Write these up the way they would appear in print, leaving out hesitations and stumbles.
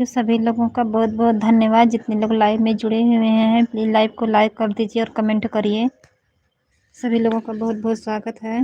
सभी लोगों का बहुत बहुत धन्यवाद जितने लोग लाइव में जुड़े हुए हैं। प्लीज़ लाइव को लाइक कर दीजिए और कमेंट करिए। सभी लोगों का बहुत बहुत स्वागत है।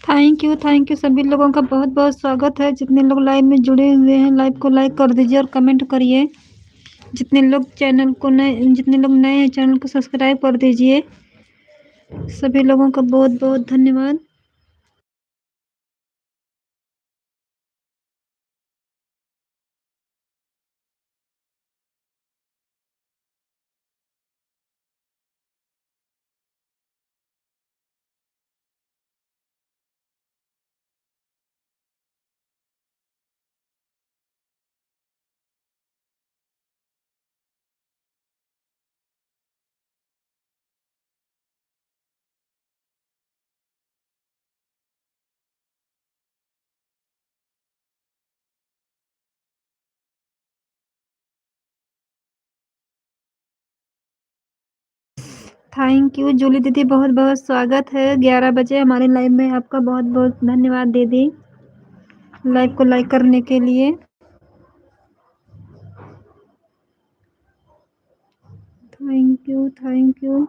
थैंक यू सभी लोगों का बहुत बहुत स्वागत है। जितने लोग लाइव में जुड़े हुए हैं लाइव को लाइक कर दीजिए और कमेंट करिए। जितने लोग नए हैं चैनल को सब्सक्राइब कर दीजिए। सभी लोगों का बहुत बहुत धन्यवाद। थैंक यू जूली दीदी, बहुत बहुत स्वागत है। 11 बजे हमारे लाइव में आपका बहुत बहुत धन्यवाद दीदी, लाइव को लाइक करने के लिए। Thank you.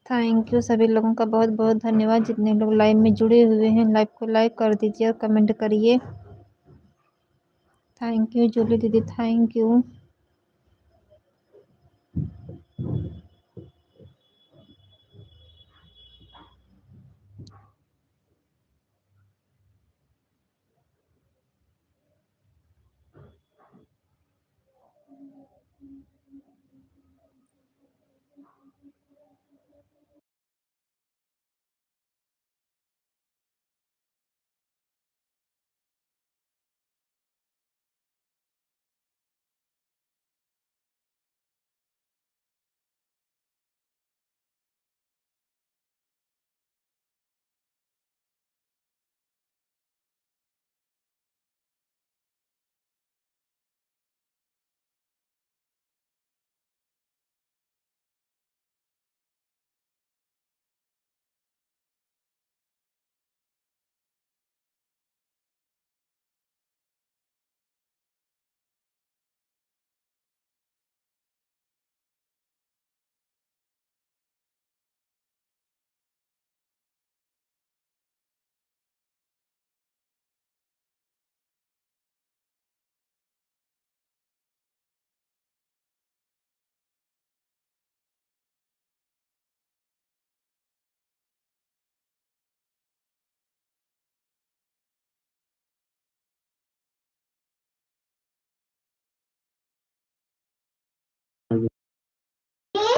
थैंक यू सभी लोगों का बहुत बहुत धन्यवाद। जितने लोग लाइव में जुड़े हुए हैं लाइव को लाइक कर दीजिए और कमेंट करिए। थैंक यू जूली दीदी, thank you.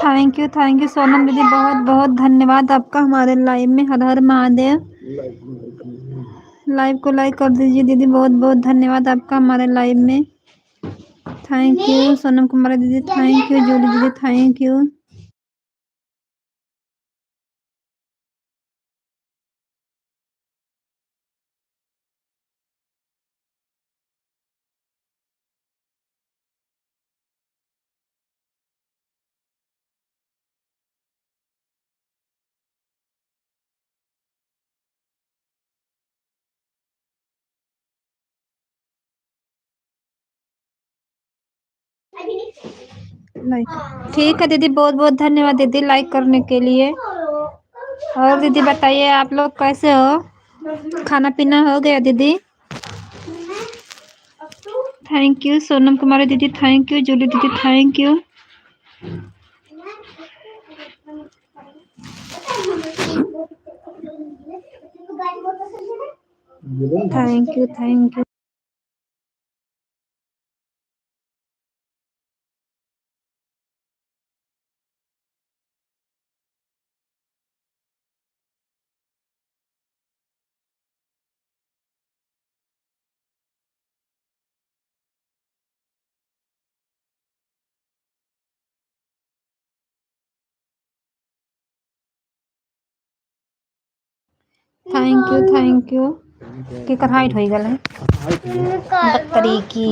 Thank you Sonam दीदी, बहुत बहुत धन्यवाद आपका हमारे लाइव में। हर हर महादेव। लाइव को लाइक कर दीजिए दीदी, बहुत बहुत धन्यवाद आपका हमारे लाइव में। थैंक यू सोनम कुमारी दीदी, थैंक यू जूली दीदी, थैंक यू। लाइक ठीक है दीदी, बहुत बहुत धन्यवाद दीदी लाइक करने के लिए। और दीदी बताइए आप लोग कैसे हो, खाना पीना हो गया दीदी? थैंक यू सोनम कुमारी दीदी, थैंक यू जूली दीदी, thank you. Thank you thank you. Thank you केकर हाइट हो गल है बकरी की।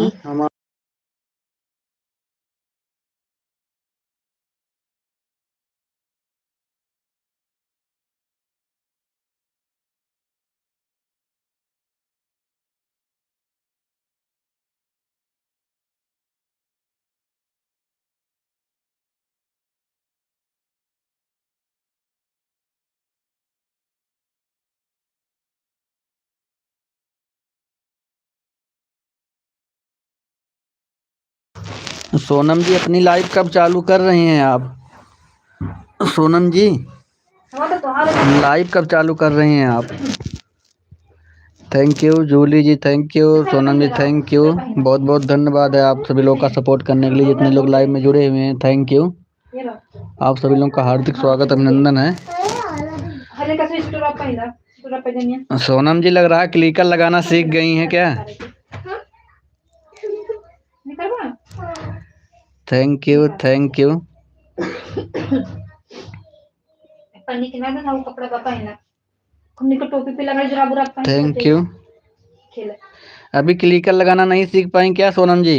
सोनम जी अपनी लाइव कब चालू कर रही हैं आप? सोनम जी लाइव कब चालू कर रही हैं आप? Thank you Julie ji, thank you Sonam ji, thank you. बहुत बहुत धन्यवाद है आप सभी लोग का सपोर्ट करने के लिए, जितने लोग लाइव में जुड़े हुए हैं थैंक यू। आप सभी लोगों का हार्दिक स्वागत अभिनंदन है। सोनम जी लग रहा है क्लिकर लगाना सीख गई हैं क्या? Thank you thank you. Thank you. अभी क्लिकर लगाना नहीं सीख पाई क्या Sonam ji?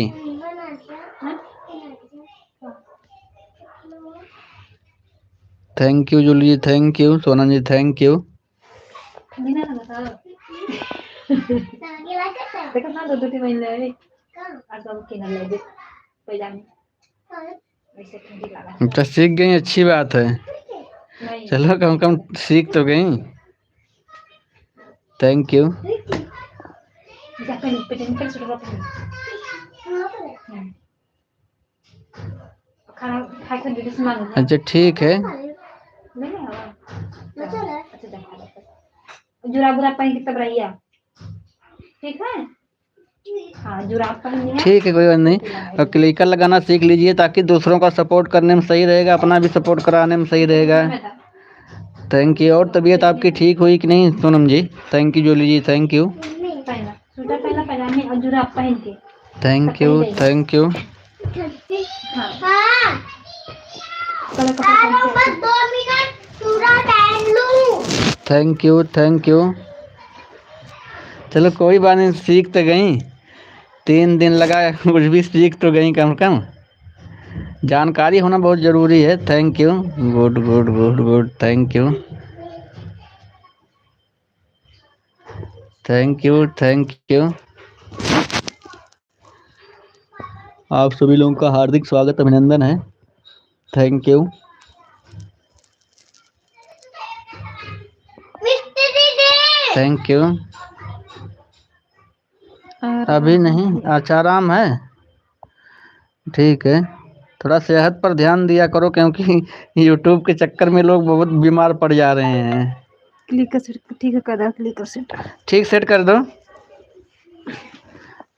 Thank you Julie ji, thank you Sonam ji, thank you. तो सीख गई, अच्छी बात है। चलो कम कम सीख तो गई। Thank you. खाना खा के दीदी से मांगो। अच्छा ठीक है। जुराब बुराब पहन के तब रहिए, ठीक है। हाँ, जुराब पहनिए। ठीक है, कोई बात नहीं। और क्लिकर लगाना सीख लीजिए ताकि दूसरों का सपोर्ट करने में सही रहेगा, अपना भी सपोर्ट कराने में सही रहेगा। Thank you. और तबीयत आपकी ठीक हुई कि नहीं Sonam ji? Thank you Jolie ji, thank you. पहना स्वेटर, पहना पजामे और जुराब पहन के। Thank you, thank you. हाँ। बस 2 मिनट पूरा टाइम लूं। Thank you, thank you. चलो कोई बात नहीं, सीख तो गई। 3 दिन लगा, कुछ भी सीख तो गई कम से कम। जानकारी होना बहुत ज़रूरी है। Thank you, good good good good, thank you, thank you, thank you. आप सभी लोगों का हार्दिक स्वागत, अभिनंदन है। Thank you. Thank you. अभी नहीं, अच्छा आराम है। ठीक है। थोड़ा सेहत पर ध्यान दिया करो क्योंकि यूट्यूब के चक्कर में लोग बहुत बीमार पड़ जा रहे हैं। क्लिकर सेट, ठीक है, कर दो क्लिकर सेट। ठीक, सेट कर दो।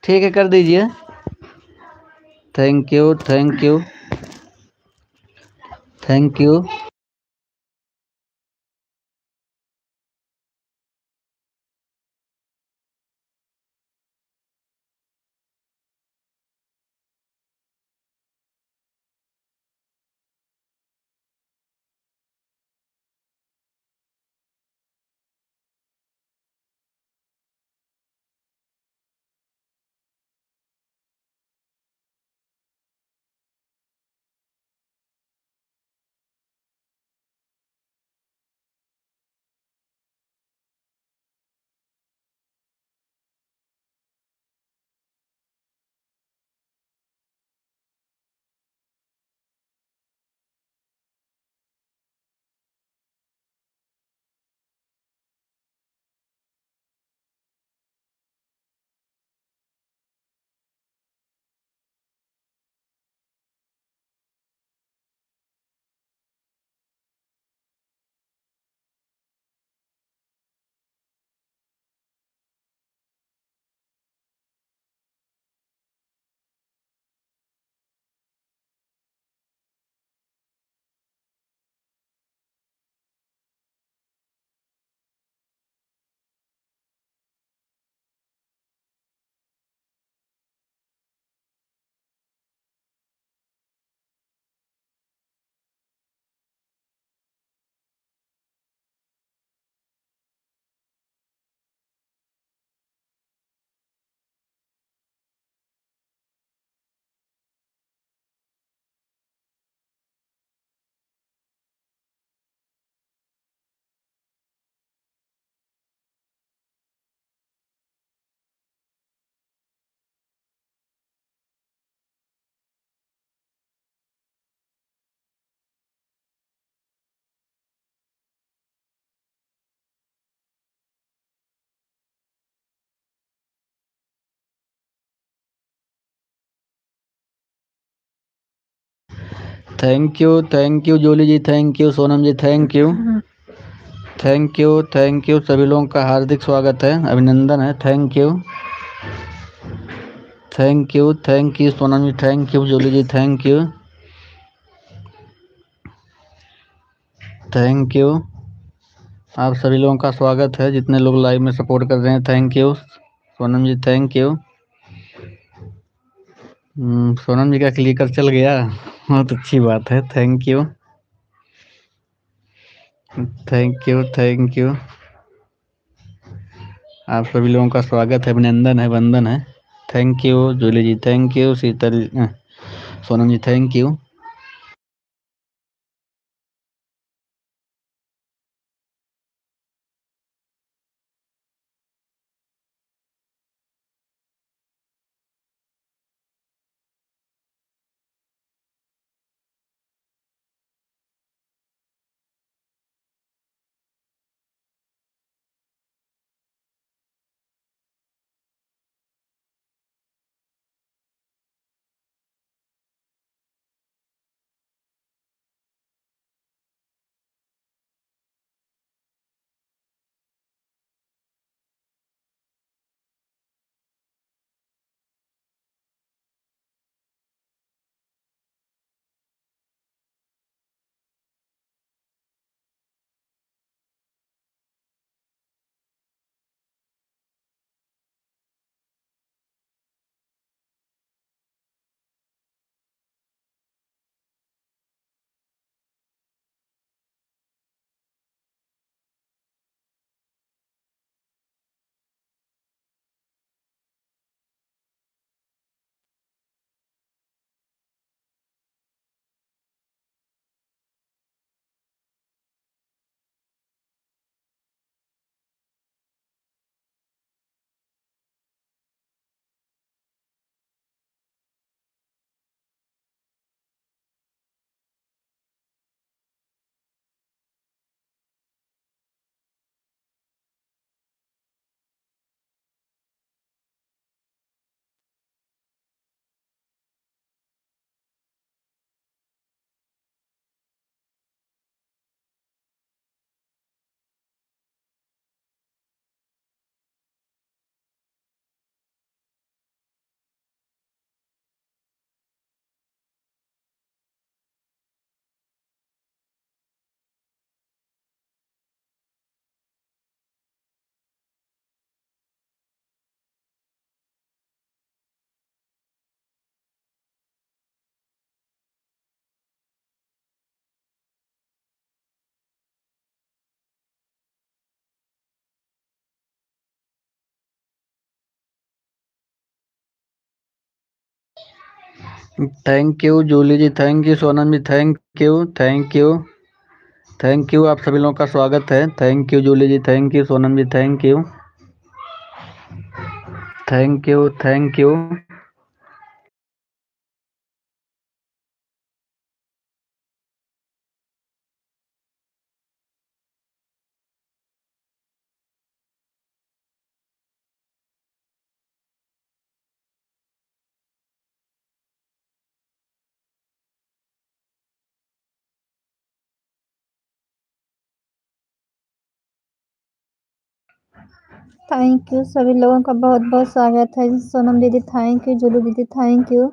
ठीक है, कर दीजिए। Thank you, thank you, thank you. Thank you, thank you Jolie ji, thank you Sonam ji, thank you, thank you, thank you. सभी लोगों का हार्दिक स्वागत है, अभिनंदन है। Thank you, thank you, thank you Sonam ji, thank you Jolie ji, thank you, thank you. आप सभी लोगों का स्वागत है, जितने लोग लाइव में सपोर्ट कर रहे हैं। Thank you Sonam ji, thank you. Sonam ji का क्लिकर चल गया, बहुत अच्छी बात है। Thank you, thank you, thank you. आप सभी लोगों का स्वागत है, अभिनंदन है, वंदन है। Thank you Julie ji, thank you Sheetal, Sonam ji, thank you. Thank you Julie ji, thank you Sonam ji, thank you, thank you, thank you. आप सभी लोगों का स्वागत है। Thank you Julie ji, thank you Sonam ji, thank you, thank you, thank you. Thank you सभी लोगों का बहुत बहुत स्वागत है। सोनम दीदी थैंक यू, जूली दीदी थैंक यू,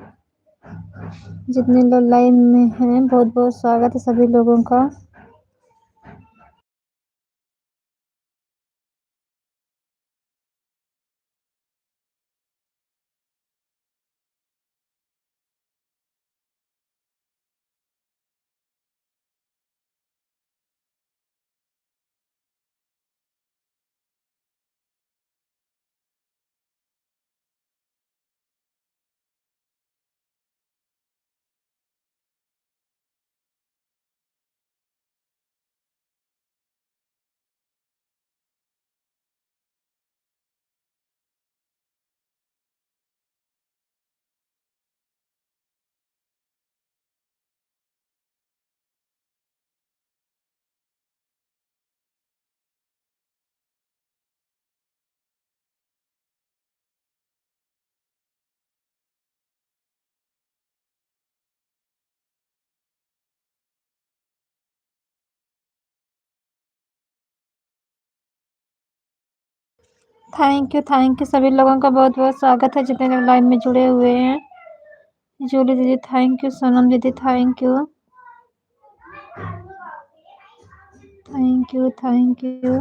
जितने लोग लाइव में हैं बहुत बहुत स्वागत है सभी लोगों का। थैंक यू सभी लोगों का बहुत बहुत स्वागत है जितने लोग लाइव में जुड़े हुए हैं। जूली दीदी थैंक यू, सोनम दीदी thank you, thank you, thank you.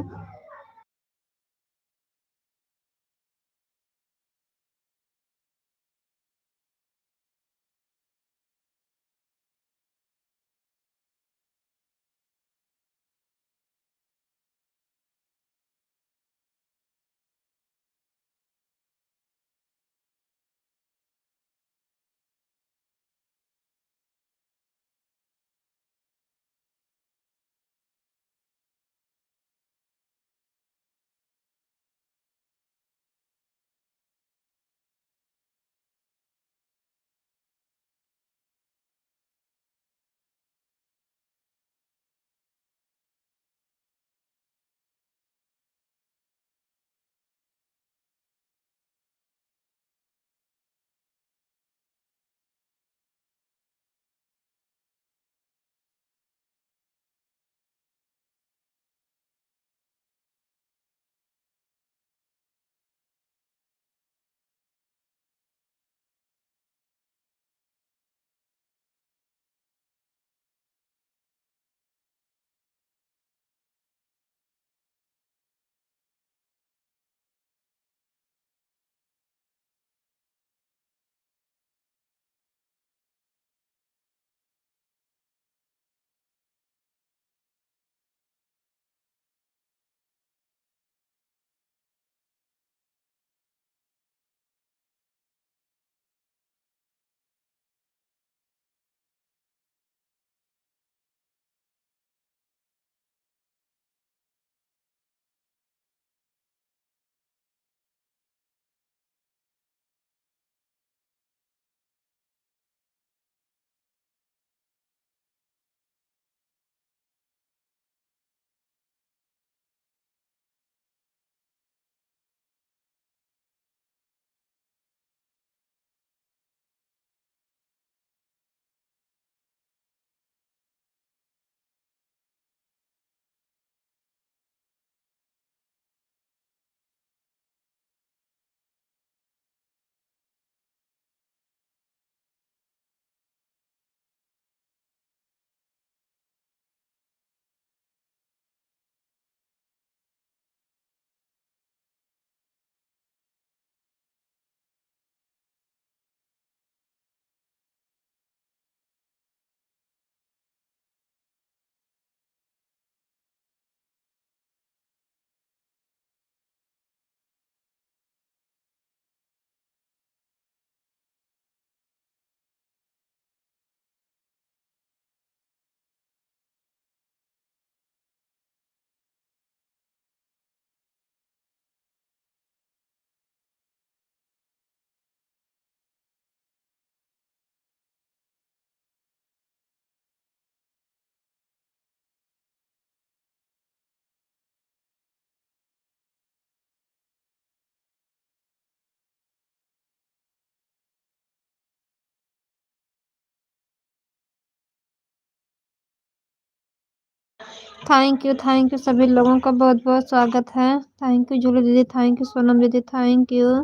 Thank you सभी लोगों का बहुत बहुत स्वागत है। थैंक यू जूली दीदी, थैंक यू सोनम दीदी, thank you.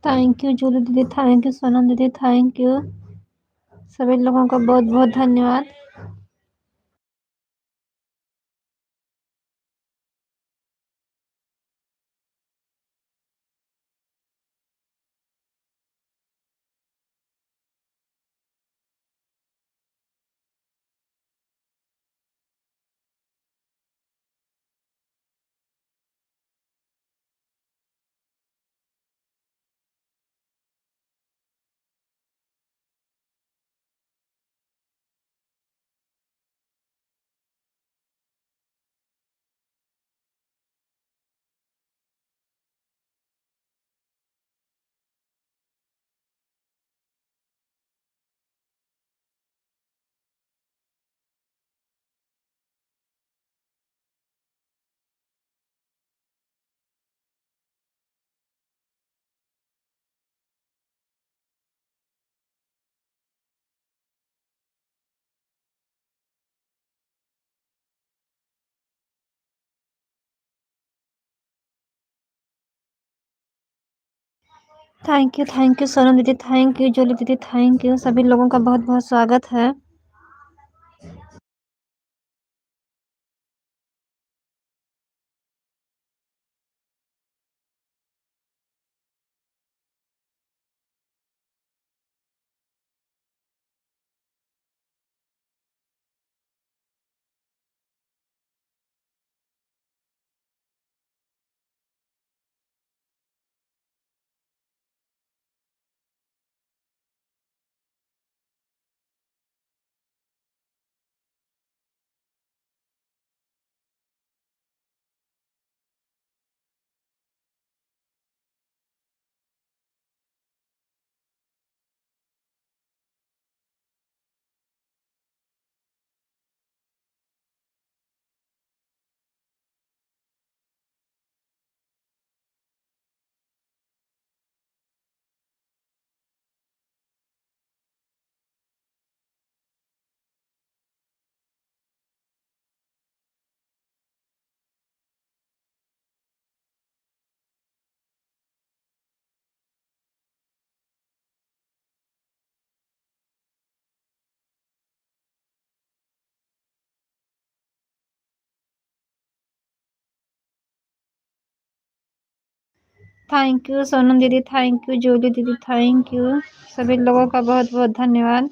Thank you Julie दीदी, थैंक यू सोनम दीदी, थैंक यू सभी लोगों का बहुत बहुत धन्यवाद। थैंक यू सोनम दीदी, थैंक यू जूली दीदी, थैंक यू सभी लोगों का बहुत बहुत स्वागत है। थैंक यू सोनम दीदी, थैंक यू जूली दीदी, थैंक यू सभी लोगों का बहुत बहुत धन्यवाद।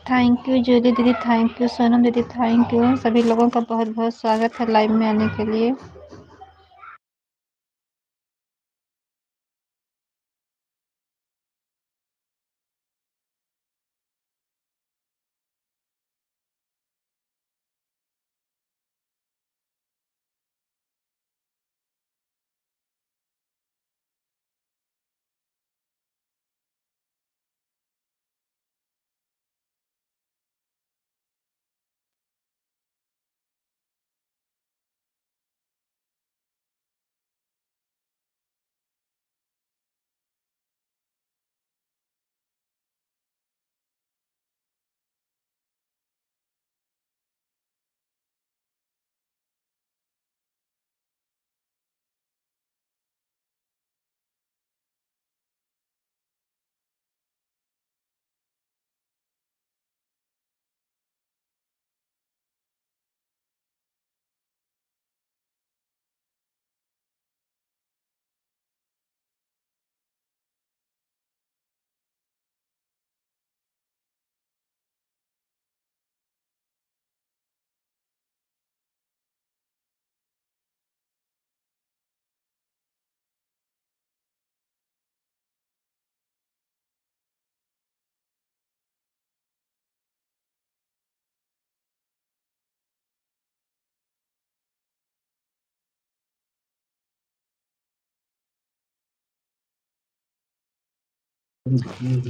थैंक यू जूली दीदी, थैंक यू सोनम दीदी, थैंक यू। सभी लोगों का बहुत बहुत स्वागत है लाइव में आने के लिए।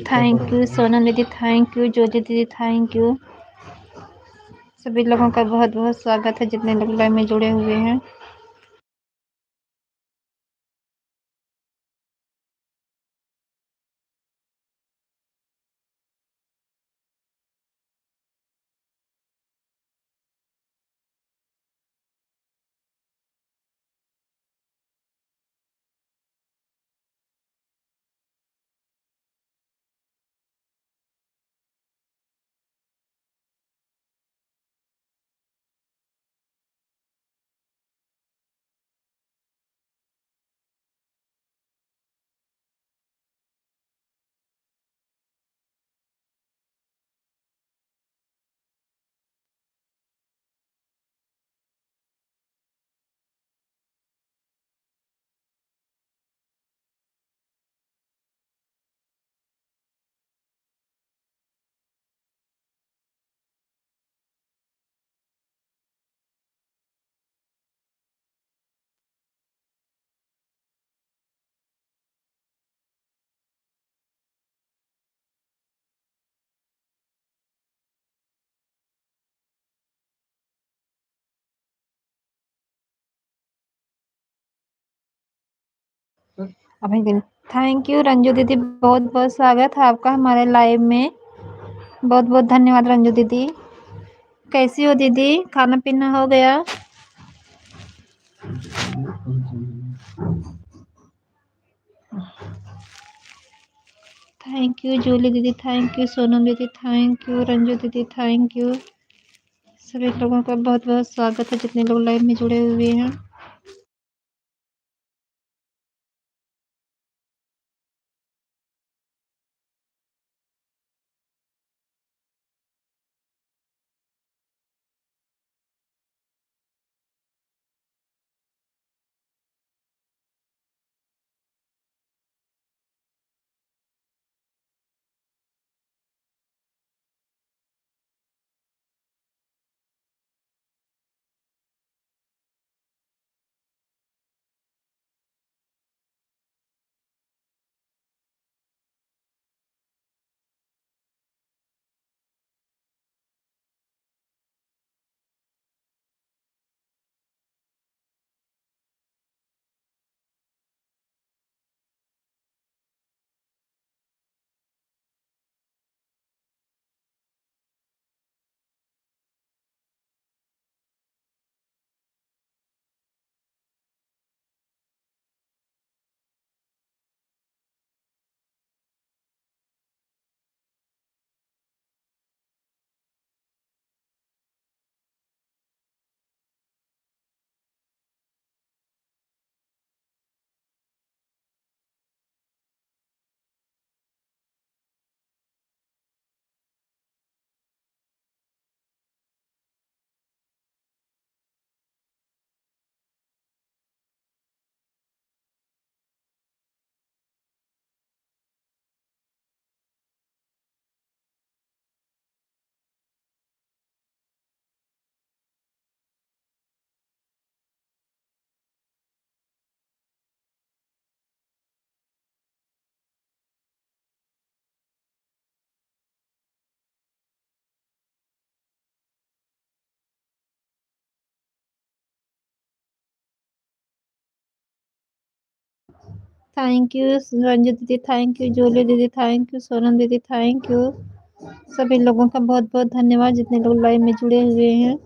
थैंक यू सोनम दीदी, थैंक यू ज्योति दीदी, थैंक यू। सभी लोगों का बहुत बहुत स्वागत है जितने लोग लाइव में जुड़े हुए हैं। अभी दिन थैंक यू रंजू दीदी, बहुत बहुत स्वागत है आपका हमारे लाइव में। बहुत बहुत धन्यवाद रंजू दीदी। कैसी हो दीदी, खाना पीना हो गया? थैंक यू जूली दीदी, थैंक यू सोनम दीदी, थैंक यू रंजू दीदी, थैंक यू। सभी लोगों का बहुत बहुत स्वागत है जितने लोग लाइव में जुड़े हुए हैं। थैंक यू रंजू दीदी, थैंक यू जूली दीदी, थैंक यू सोनम दीदी, थैंक यू सभी लोगों का बहुत बहुत धन्यवाद जितने लोग लाइव में जुड़े हुए हैं।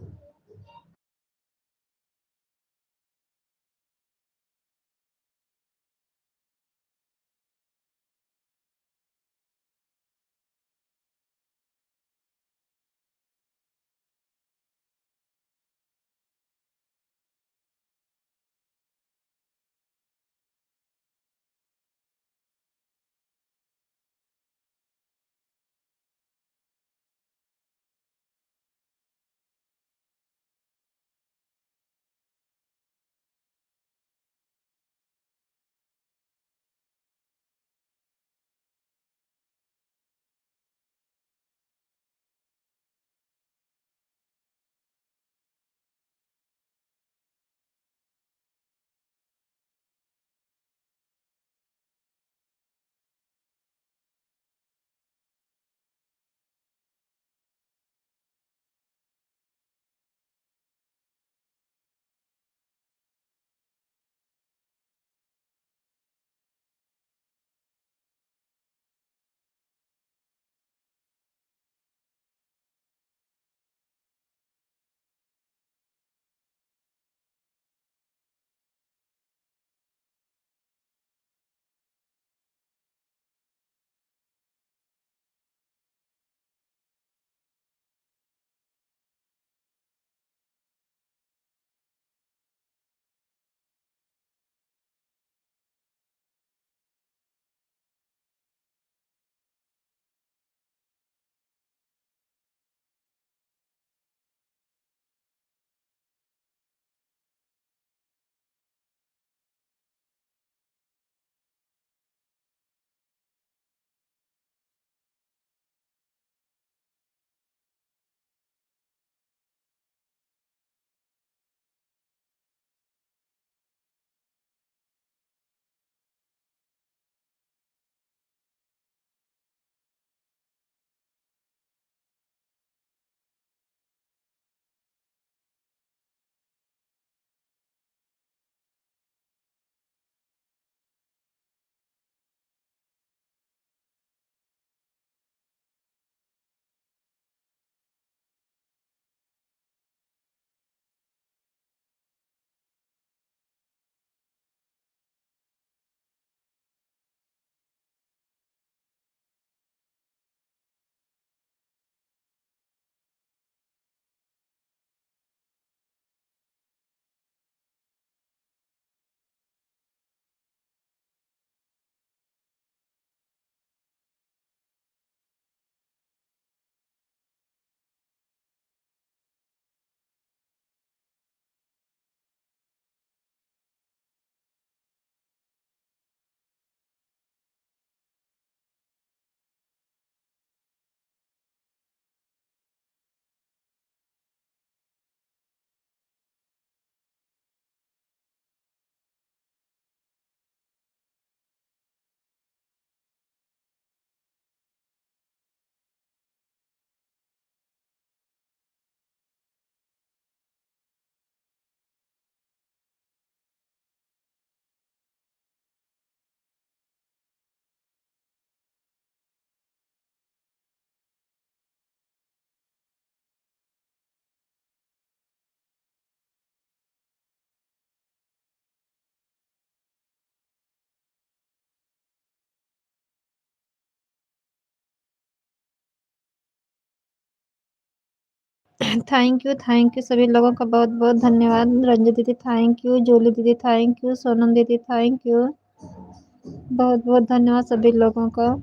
थैंक यू सभी लोगों का बहुत बहुत धन्यवाद। रंजू दीदी थैंक यू, जूली दीदी थैंक यू, सोनम दीदी थैंक यू, बहुत बहुत धन्यवाद सभी लोगों का।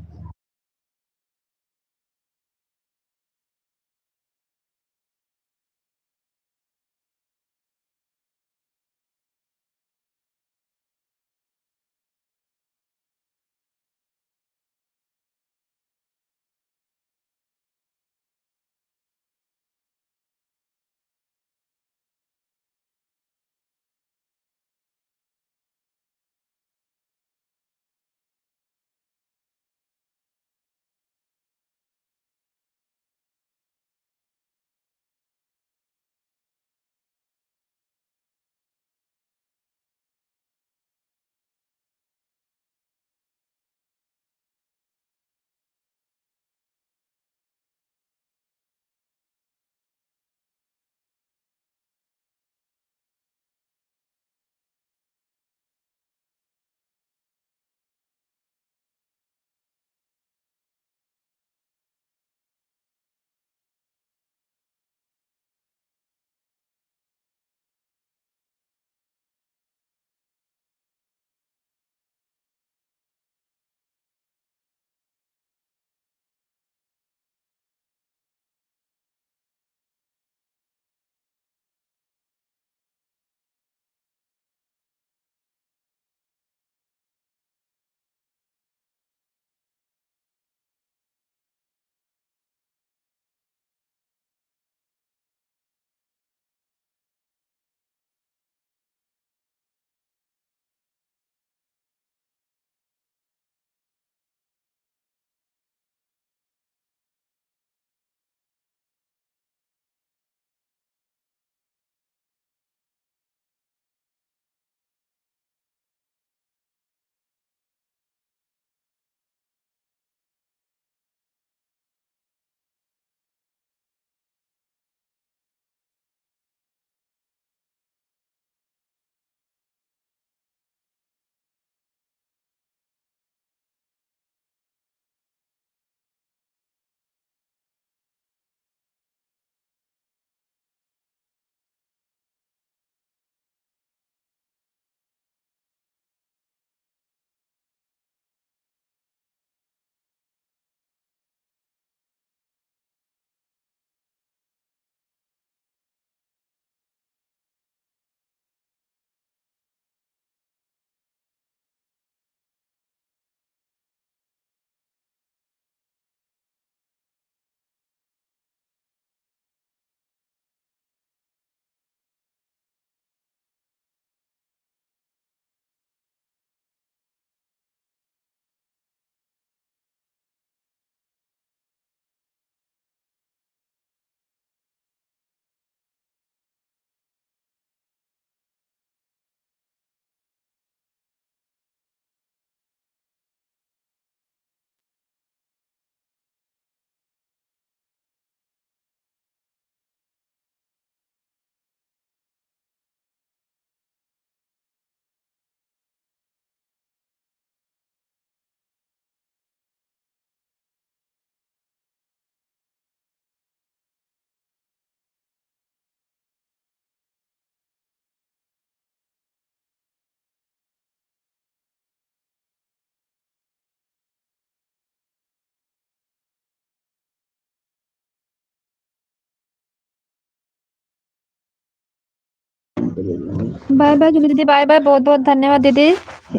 बाय बाय जूली दीदी, बाय बाय। बहुत बहुत धन्यवाद दीदी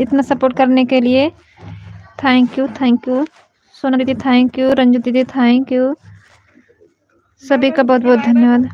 इतना सपोर्ट करने के लिए। Thank you, thank you. सोना दीदी थैंक यू, रंजू दीदी थैंक यू, सभी का बहुत बहुत धन्यवाद।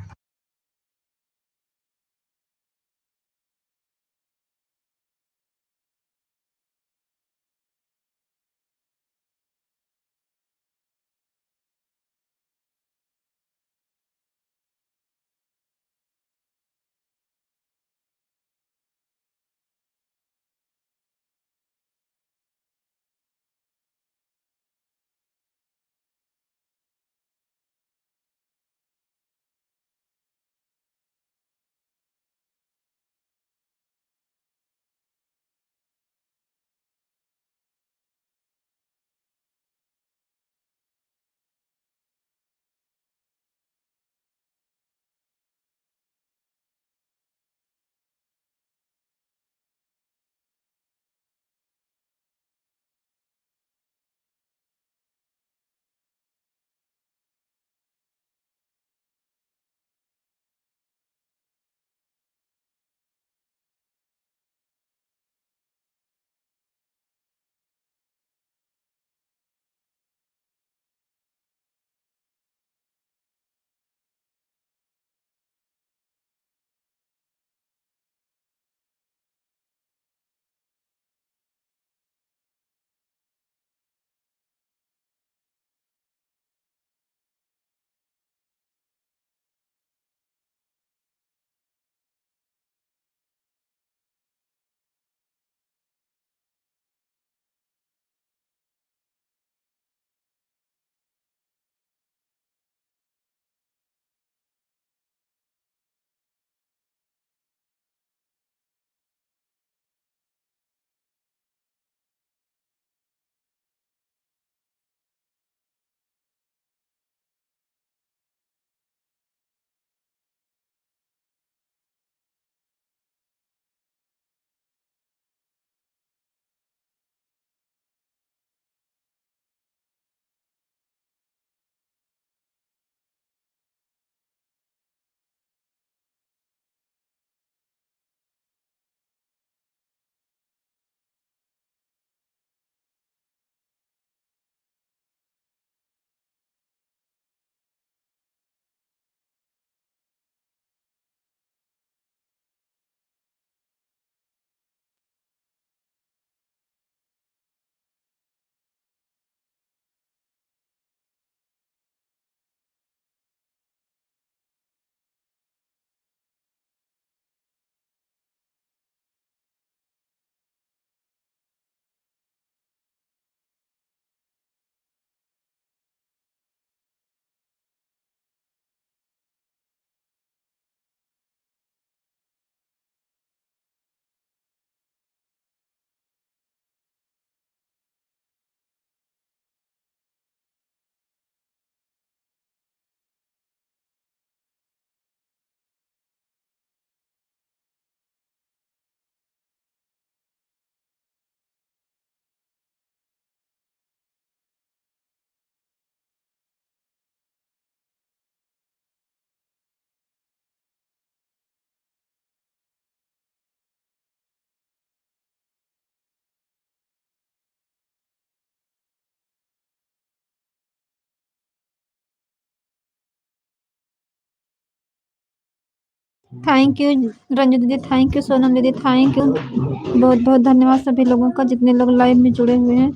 थैंक यू रंजू दीदी, थैंक यू सोनम दीदी, थैंक यू। बहुत बहुत धन्यवाद सभी लोगों का जितने लोग लाइव में जुड़े हुए हैं।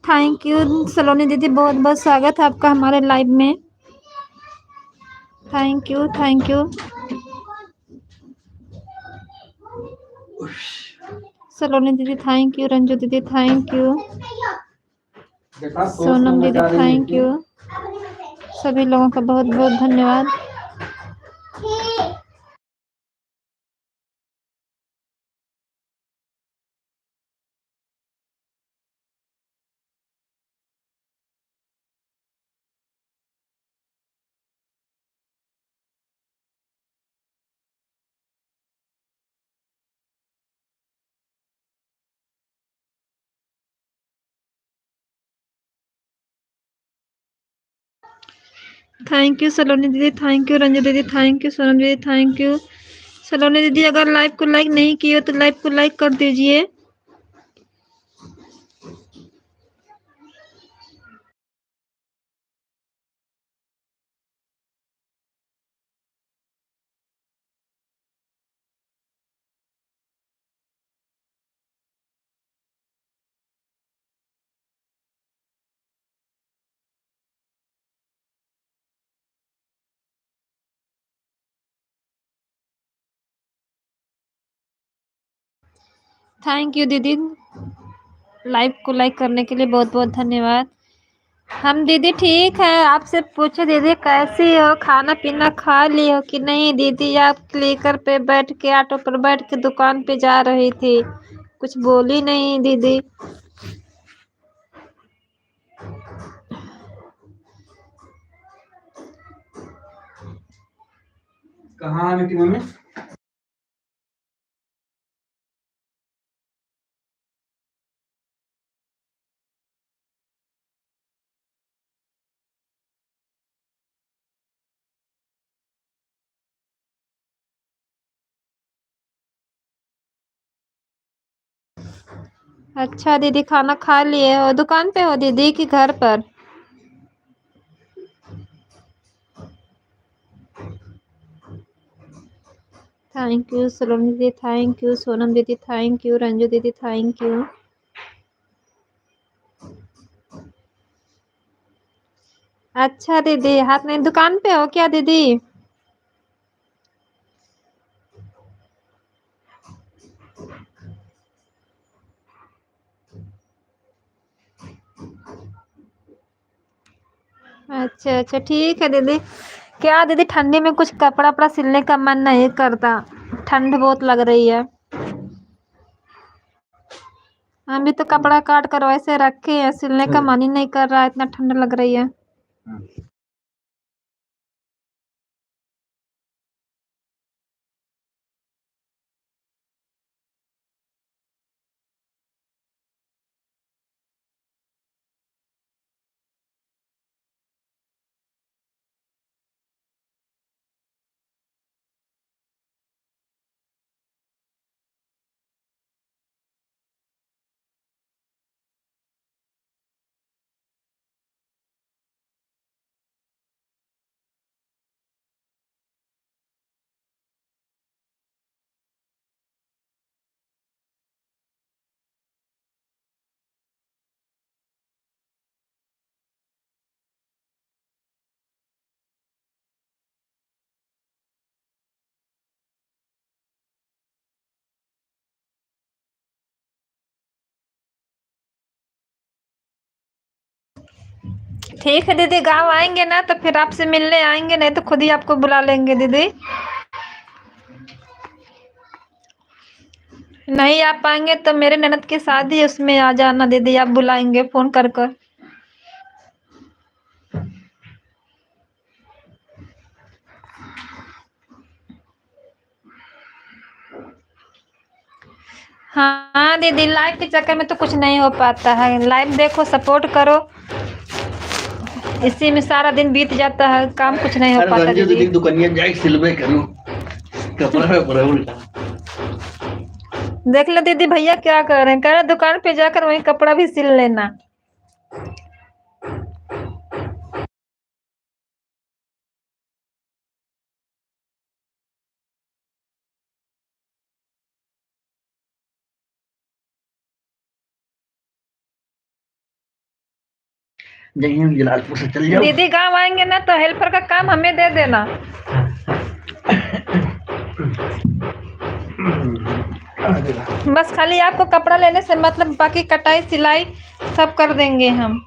थैंक यू सलोनी दीदी, बहुत बहुत स्वागत है आपका हमारे लाइव में। Thank you, thank you. Saloni दीदी थैंक यू, रंजू दीदी थैंक यू, सोनम दीदी थैंक यू, सभी लोगों का बहुत बहुत धन्यवाद। थैंक यू सलोनी दीदी, थैंक यू रंजू दीदी, थैंक यू सोनम दीदी, थैंक यू सलोनी दीदी अगर लाइव को लाइक नहीं किए तो लाइव को लाइक कर दीजिए। थैंक यू दीदी, लाइव को लाइक करने के लिए बहुत बहुत धन्यवाद। हम दीदी ठीक है, आपसे पूछे दीदी कैसी हो, खाना पीना खा ली हो कि नहीं? दीदी आप क्लिकर पे बैठ के ऑटो पर बैठ के दुकान पे जा रही थी, कुछ बोली नहीं दीदी। कहाँ है मेरी मम्मी? अच्छा दीदी खाना खा लिए हो? दुकान पे हो दीदी कि घर पर? थैंक यू सलोनी दीदी, थैंक यू सोनम दीदी, थैंक यू रंजू दीदी, थैंक यू। अच्छा दीदी हाथ में दुकान पे हो क्या दीदी? अच्छा अच्छा ठीक है दीदी। क्या दीदी ठंडी में कुछ कपड़ा वपड़ा सिलने का मन नहीं करता, ठंड बहुत लग रही है। हम भी तो कपड़ा काट कर वैसे रखे हैं, सिलने का मन ही नहीं कर रहा, इतना ठंड लग रही है। ठीक है दीदी, गांव आएंगे ना तो फिर आपसे मिलने आएंगे, नहीं तो खुद ही आपको बुला लेंगे दीदी। नहीं आ पाएंगे तो मेरे ननद की शादी है, उसमें आ जाना दीदी, आप बुलाएंगे फोन कर कर। हाँ दीदी, लाइव के चक्कर में तो कुछ नहीं हो पाता है, लाइव देखो सपोर्ट करो, इसी में सारा दिन बीत जाता है, काम कुछ नहीं हो पाता रंजू दीदी। दीदी दुकानिया जाए सिलवे करूं कपड़ा में पूरा उल्टा। देख लो दीदी भैया क्या कर रहे हैं, कह रहे दुकान पे जाकर वही कपड़ा भी सिल लेना। जहीं जलालपुर से चल जाओ। दीदी गांव आएंगे ना तो हेल्पर का काम हमें दे देना। बस खाली आपको कपड़ा लेने से मतलब, बाकी कटाई सिलाई सब कर देंगे हम।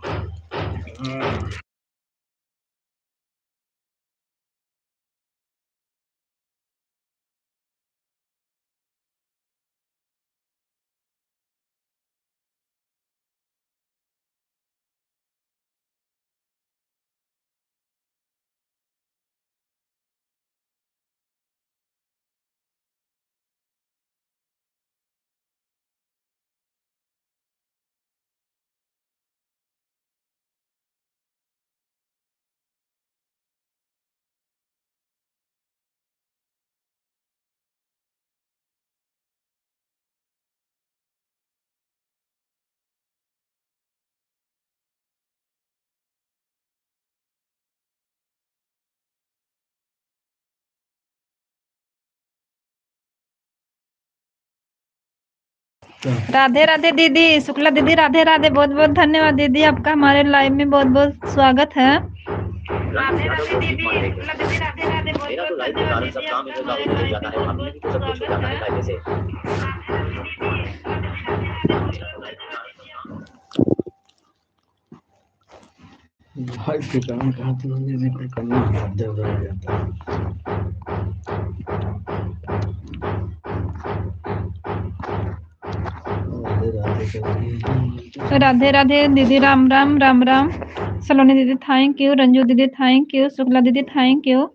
राधे राधे दीदी, शुक्ला दीदी राधे राधे, बहुत बहुत धन्यवाद दीदी, आपका हमारे लाइव में बहुत बहुत स्वागत है। राधे राधे दीदी, शुक्ला दीदी राधे राधे, बहुत मेरा तो बहुत लाइफ के धन्यवाद कारण दीदी, सब काम आपका इधर का हमारे उधर हो लाइव जाता में है, बहुत भाभी भी बहुत सब कुछ हो जाता है स्वागत पहले से। लाइफ के कारण कहाँ तो रिकॉर्ड करना बाध्य हो जाता है। राधे राधे है। राधे राधे दीदी, राम राम राम राम। सलोनी दीदी थैंक यू, रंजू दीदी थैंक यू, शुक्ला दीदी थैंक यू,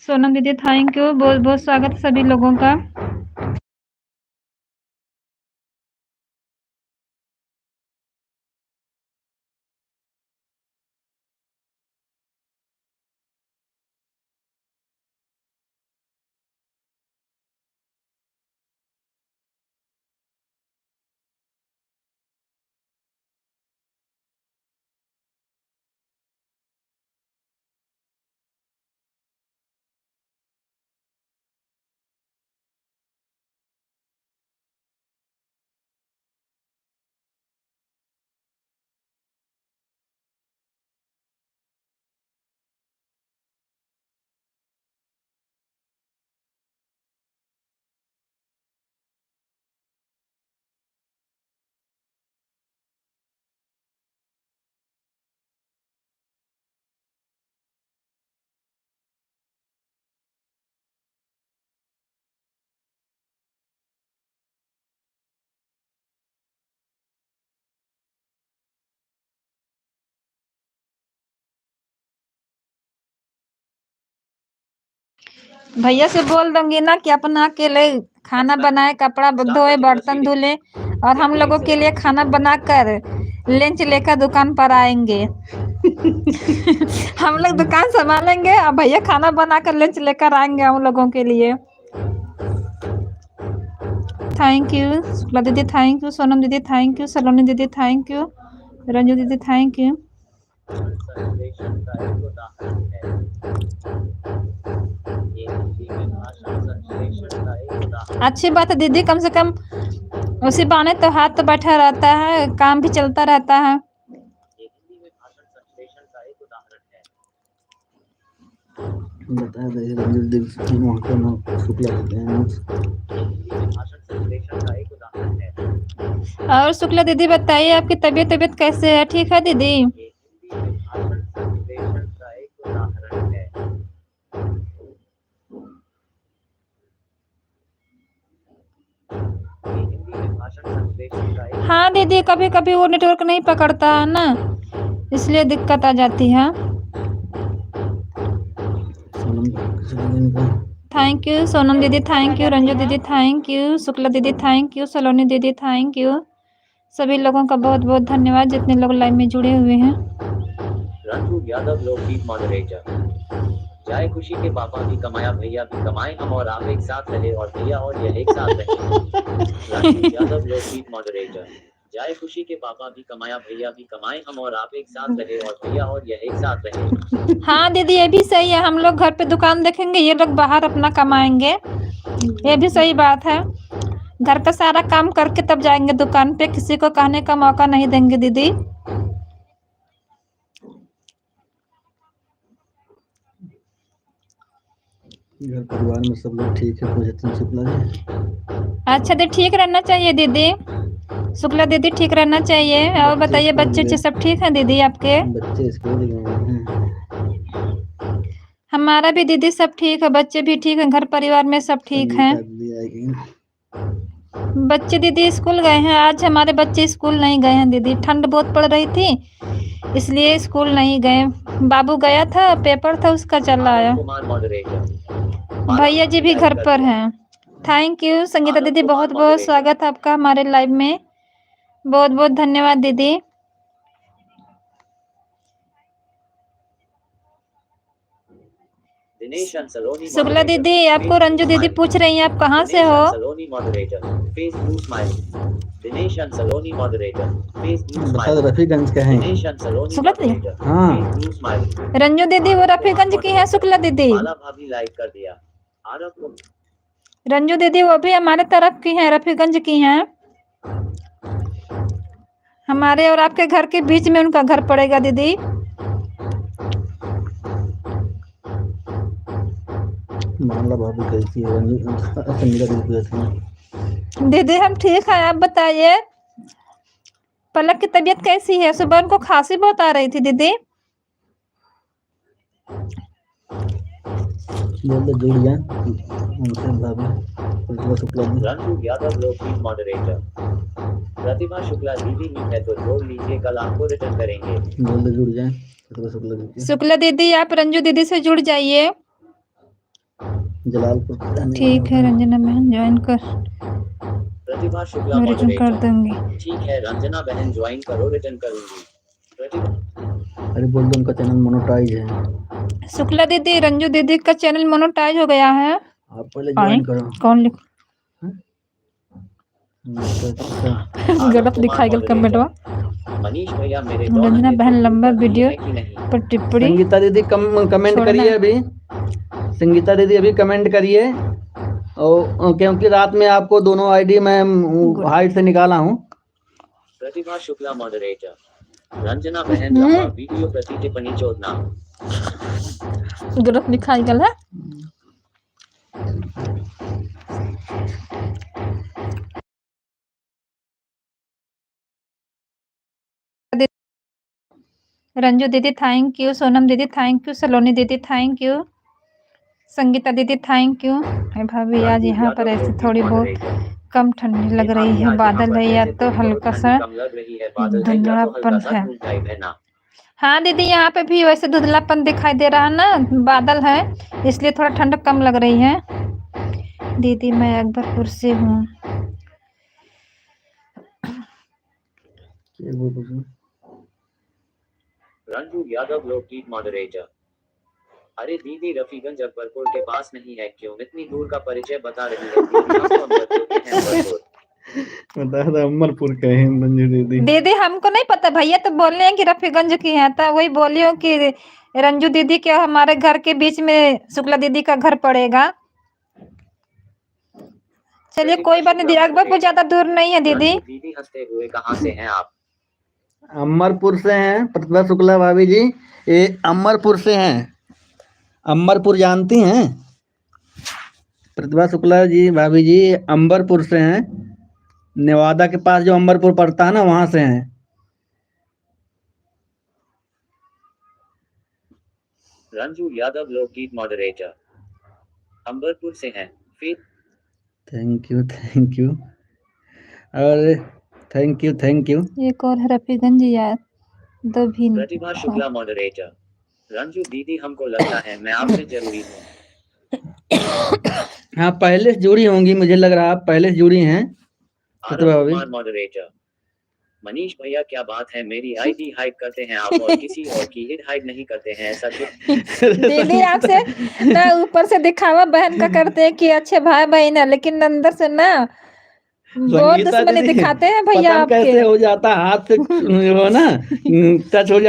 सोनम दीदी थैंक यू, बहुत बहुत स्वागत है सभी लोगों का। भैया से बोल दूंगी ना कि अपना अकेले खाना बनाए, कपड़ा धोए, बर्तन धुले, और हम लोगों के लिए खाना बनाकर लंच लेकर दुकान पर आएंगे। हम लोग दुकान संभालेंगे और भैया खाना बनाकर लंच लेकर आएंगे हम लोगों के लिए। थैंक यू शुक्ला दीदी, थैंक यू सोनम दीदी, थैंक यू सलोनी दीदी, थैंक यू रंजू दीदी, थैंक यू। संश्लेषण का एक उदाहरण है। ये हिंदी में भाषण संश्लेषण का एक उदाहरण अच्छी बात है दीदी, कम से कम उसी बहाने तो हाथ तो बैठा रहता है, काम भी चलता रहता है। ये हिंदी में भाषण संश्लेषण का एक उदाहरण है। बताया था रंजू वहाँ का नाम शुक्ला देते हैं। ये हिंदी में भाषण संश्लेषण का एक उदाहरण है। और शुक्ला दीदी बताइए, आपकी तबीयत कैसे है? ठीक है दीदी? ये हिंदी में भाषण संश्लेषण का एक उदाहरण है। ये हिंदी में भाषण संश्लेषण का एक हाँ दीदी, कभी कभी वो नेटवर्क नहीं पकड़ता है ना, इसलिए दिक्कत आ जाती है। थैंक यू सोनम दीदी, थैंक यू रंजू दीदी, थैंक यू शुक्ला दीदी, थैंक यू सलोनी दीदी, थैंक यू सभी लोगों का बहुत बहुत धन्यवाद जितने लोग लाइव में जुड़े हुए हैं। रंजू यादव लोकगीत मॉडरेटर। जाए खुशी के पापा भी कमाया भैया भी कमाए, हम और आप एक साथ रहे और भैया और यह एक साथ रहे। रंजू यादव लोकगीत मॉडरेटर। जाए खुशी के पापा भी कमाया भैया भी कमाए, हम और आप एक साथ रहे और भैया और यह एक साथ रहे। हाँ दीदी, ये भी सही है, हम लोग घर पे दुकान देखेंगे, ये लोग बाहर अपना कमाएंगे, ये भी सही बात है। घर का सारा काम करके तब जाएंगे दुकान पे, किसी को कहने का मौका नहीं देंगे दीदी। घर परिवार में सब लोग ठीक है? पूजन शुक्ला जी अच्छा दीदी, ठीक रहना चाहिए दीदी, शुक्ला दीदी ठीक रहना चाहिए। और बताइए बच्चे सब ठीक हैं दीदी आपके? बच्चे स्कूल गए हैं। हमारा भी दीदी सब ठीक है, बच्चे भी ठीक हैं, घर परिवार में सब ठीक हैं। बच्चे दीदी स्कूल गए हैं, आज हमारे बच्चे स्कूल नहीं गए हैं दीदी, ठंड बहुत पड़ रही थी इसलिए स्कूल नहीं गए। बाबू गया था, पेपर था उसका, चला आया। भैया जी भी घर पर हैं। थैंक यू संगीता दीदी, बहुत बहुत स्वागत है आपका हमारे लाइव में, बहुत बहुत धन्यवाद दीदी। शुक्ला दीदी, आपको रंजू दीदी पूछ रही हैं आप कहाँ से हो? रफीगंज के हैं। शुक्ला दीदी, हाँ रंजू दीदी वो रफीगंज की है। शुक्ला दीदी, लाइक कर दिया। रंजू दीदी वो भी हमारे तरफ की हैं, रफीगंज की हैं। हमारे और आपके घर के बीच में उनका घर पड़ेगा दीदी। मामला भाभी कैसी है? संगीता दीदी कैसी है? दीदी हम ठीक है, आप बताइए। पलक की तबीयत कैसी है? सुबह उनको खांसी बहुत आ रही थी दीदी। बोल दो जुड़ जाए उनसे भाभी प्रतिभा शुक्ला जी। रंजू यादव लोकगीत मॉडरेटर। प्रतिभा शुक्ला दीदी मीट है तो जोड़ लीजिए, कल आपको रिटर्न करेंगे। बोल दो जुड़ जाए प्रतिभा शुक्ला जी की। शुक्ला दीदी आप रंजू दीदी से जुड़ जाइए। जलालपुर से रहने ठीक वाला है है। रंजना बहन ज्वाइन कर, प्रतिभा शुक्ला मैं रिटर्न कर मॉडरेटर। दूंगी। ठीक है रंजना बहन ज्वाइन करो, रिटर्न करूंगी। प्रतिभा अरे बोल दो उनका चैनल मोनेटाइज है। शुक्ला दीदी रंजू दीदी का चैनल मोनेटाइज हो गया है। आप पहले आए ज्वाइन करो। कौन लिख अच्छा गलत दिखाई गल कमेंटवा। मनीष भैया मेरे रंजना बहन लंबा वीडियो है कि नहीं? पर टिप्पणी संगीता दीदी कमेंट छोड़ना। करिए अभी। संगीता दीदी अभी कमेंट करिए, और क्योंकि रात में आपको दोनों आईडी मैं हाइट से निकाला हूँ। प्रतिभा शुक्ला मॉडरेटर। रंजना बहन लंबा वीडियो प्रति टिप्पणी छोड़ना। गलत दिखाई गल है। रंजू दीदी थैंक यू, सोनम दीदी थैंक यू, सलोनी दीदी थैंक यू, संगीता दीदी थैंक यू। भाभी आज यहाँ पर ऐसे थोड़ी बहुत कम ठंडी लग रही है, बादल है या तो हल्का सा धुंधलापन है। हाँ दीदी यहाँ पे भी वैसे धुंधलापन दिखाई दे रहा है ना, बादल है इसलिए थोड़ा ठंड कम लग रही है। दीदी मैं अकबरपुर से हूँ। रंजू यादव लोकगीत मॉडरेटर। अरे दीदी रफीगंज अकबरपुर के पास नहीं है, क्यों इतनी दूर का परिचय बता रही है? दीदी हम तो अकबरपुर के हैं। अकबरपुर अमरपुर के हैं रंजू दीदी। दीदी हमको नहीं पता, भैया तो बोल रहे हैं कि रफीगंज की है, तो वही बोलियो कि रंजू दीदी के हमारे घर के बीच में शुक्ला दीदी का घर पड़ेगा। चलिए कोई बात नहीं दीदी, अकबरपुर ज्यादा दूर नहीं है दीदी। दीदी हंसते हुए कहाँ से हैं आप? अमरपुर से हैं प्रतिभा शुक्ला भाभी जी, ये अमरपुर से हैं। अमरपुर जानती हैं प्रतिभा शुक्ला जी भाभी जी? अंबरपुर से हैं, नेवादा के पास जो अंबरपुर पड़ता है ना, वहां से हैं। रंजू यादव लोकगीत मॉडरेटर। अंबरपुर से हैं। फिर थैंक यू और थैंक यू। एक और है रफीगंज यार दो भी। प्रतिभा शुक्ला मॉडरेटर। रंजू दीदी हमको लगता है मैं आपसे जरूरी हूँ। हाँ पहले से जुड़ी होंगी, मुझे लग रहा है आप पहले से जुड़ी हैं प्रतिभा भाभी। मॉडरेटर। मनीष भैया क्या बात है, मेरी आईडी हाइड करते हैं आप और किसी और की हिट हाइड नहीं करते हैं, ऐसा क्यों? दीदी आपसे ना ऊपर से दिखावा बहन का करते हैं कि अच्छे भाई बहन है, लेकिन अंदर से ना बहुत दुश्मनी दिखाते हैं भैया आपके। कैसे हो जाता है हाथ से हो ना, टच हो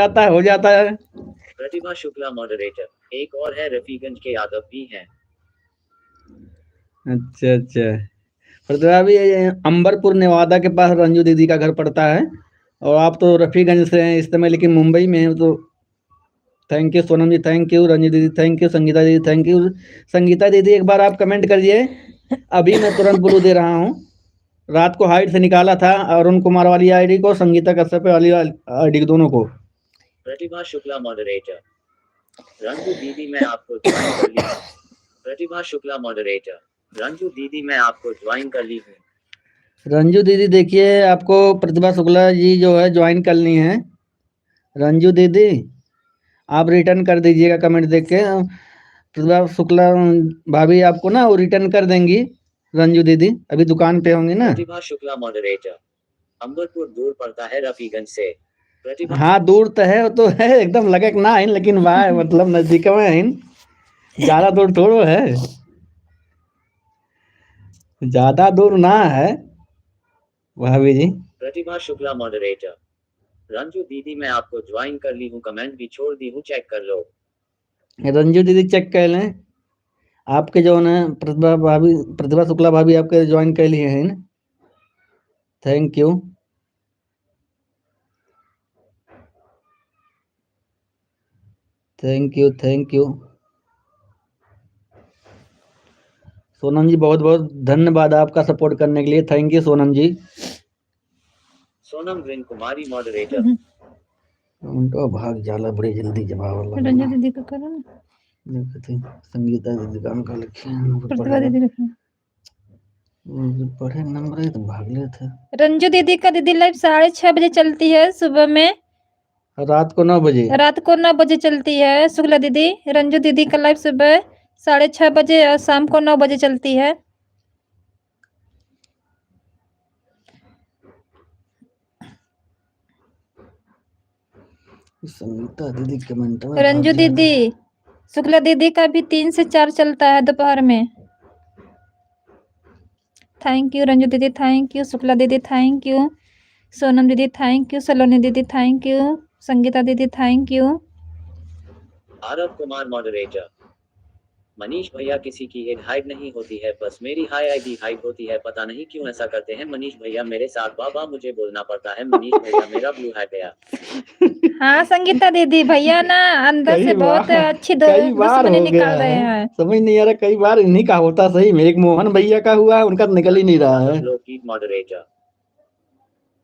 जाता है। प्रतिभा शुक्ला मॉडरेटर। एक और है रफीगंज के यादव भी हैं। अच्छा प्रतिभा भी अंबरपुर नेवादा के पास रंजू दीदी का घर पड़ता है, और आप तो रफीगंज से हैं इस समय, लेकिन मुंबई में हैं। तो thank you Sonam ji, thank you Ranju दीदी, थैंक यू संगीता दीदी, थैंक यू। संगीता दीदी एक बार आप कमेंट करिए, अभी मैं तुरंत ब्लू दे रहा हूँ। रात को हाइट से निकाला था अरुण कुमार वाली आईडी को, संगीता कश्यप वाली आईडी दोनों को। प्रतिभा शुक्ला मॉडरेटर। रंजू दीदी मैं आपको ज्वाइन कर ली हूँ। प्रतिभा शुक्ला मॉडरेटर। रंजू दीदी मैं आपको ज्वाइन कर ली हूँ। रंजू दीदी देखिए, आपको प्रतिभा शुक्ला जी जो है ज्वाइन करनी है। रंजू दीदी आप रिटर्न कर दीजिएगा कमेंट देख के। प्रतिभा शुक्ला भाभी आपको ना वो रिटर्न कर देंगी। रंजू दीदी अभी दुकान पे होंगी ना। प्रतिभा शुक्ला मॉडरेटर। अंबरपुर दूर पड़ता है रफीगंज से। प्रतिभा हाँ दूर तो है, वो तो है एकदम लगे ना है, लेकिन वाह मतलब नजदीक में है, ज्यादा दूर थोड़ो है, ज्यादा दूर ना है भाभी जी। प्रतिभा शुक्ला मॉडरेटर। रंजू दीदी मैं आपको ज्वाइन कर ली हूँ, कमेंट भी छोड़ दी हूँ, चेक कर लो। रंजू दीदी चेक कर लें, आपके जो है प्रतिभा शुक्ला भाभी आपके ज्वाइन कर लिए हैं। Thank you. Thank you, thank you. Sonam ji बहुत बहुत धन्यवाद आपका सपोर्ट करने के लिए। Thank you Sonam ji. सोनम रिन कुमारी मॉडरेटर। उनको भाग जाला बड़ी जल्दी जवाब लगा रंजू दीदी को करो ना, संगीता दीदी का अंकल प्रतिभा दीदी को। पढ़े नंबर तो भाग ले थे। रंजू दीदी का दीदी लाइव 6:30 बजे चलती है सुबह में, रात को 9 बजे। रात को 9 बजे चलती है शुक्ला दीदी। रंजू दीदी का लाइव सुबह 6:30 बजे और शाम को 9 बजे चलती है। संगीता दीदी कमेंट में रंजू दीदी, शुक्ला दीदी का भी 3 से 4 चलता है दोपहर में। थैंक यू रंजू दीदी, थैंक यू शुक्ला दीदी, थैंक यू सोनम दीदी, थैंक यू सलोनी दीदी, थैंक यू संगीता दीदी, thank you. Aarav Kumar moderator. Manish भैया किसी की हेड हाइड नहीं होती है, बस मेरी हाई आईडी हाइड होती है। पता नहीं क्यों ऐसा करते हैं मनीष भैया मेरे साथ। बाबा मुझे बोलना पड़ता है मनीष भैया मेरा ब्लू है गया। हाँ संगीता दीदी, भैया ना अंदर से बहुत अच्छी कई बार दुश्मनी हो गया निकाल रहे है, हैं। समझ नहीं आ रहा। कई बार इन्हीं का होता सही में। एक मोहन भैया का हुआ, उनका निकल ही नहीं रहा है। लोकगीत मॉडरेटर।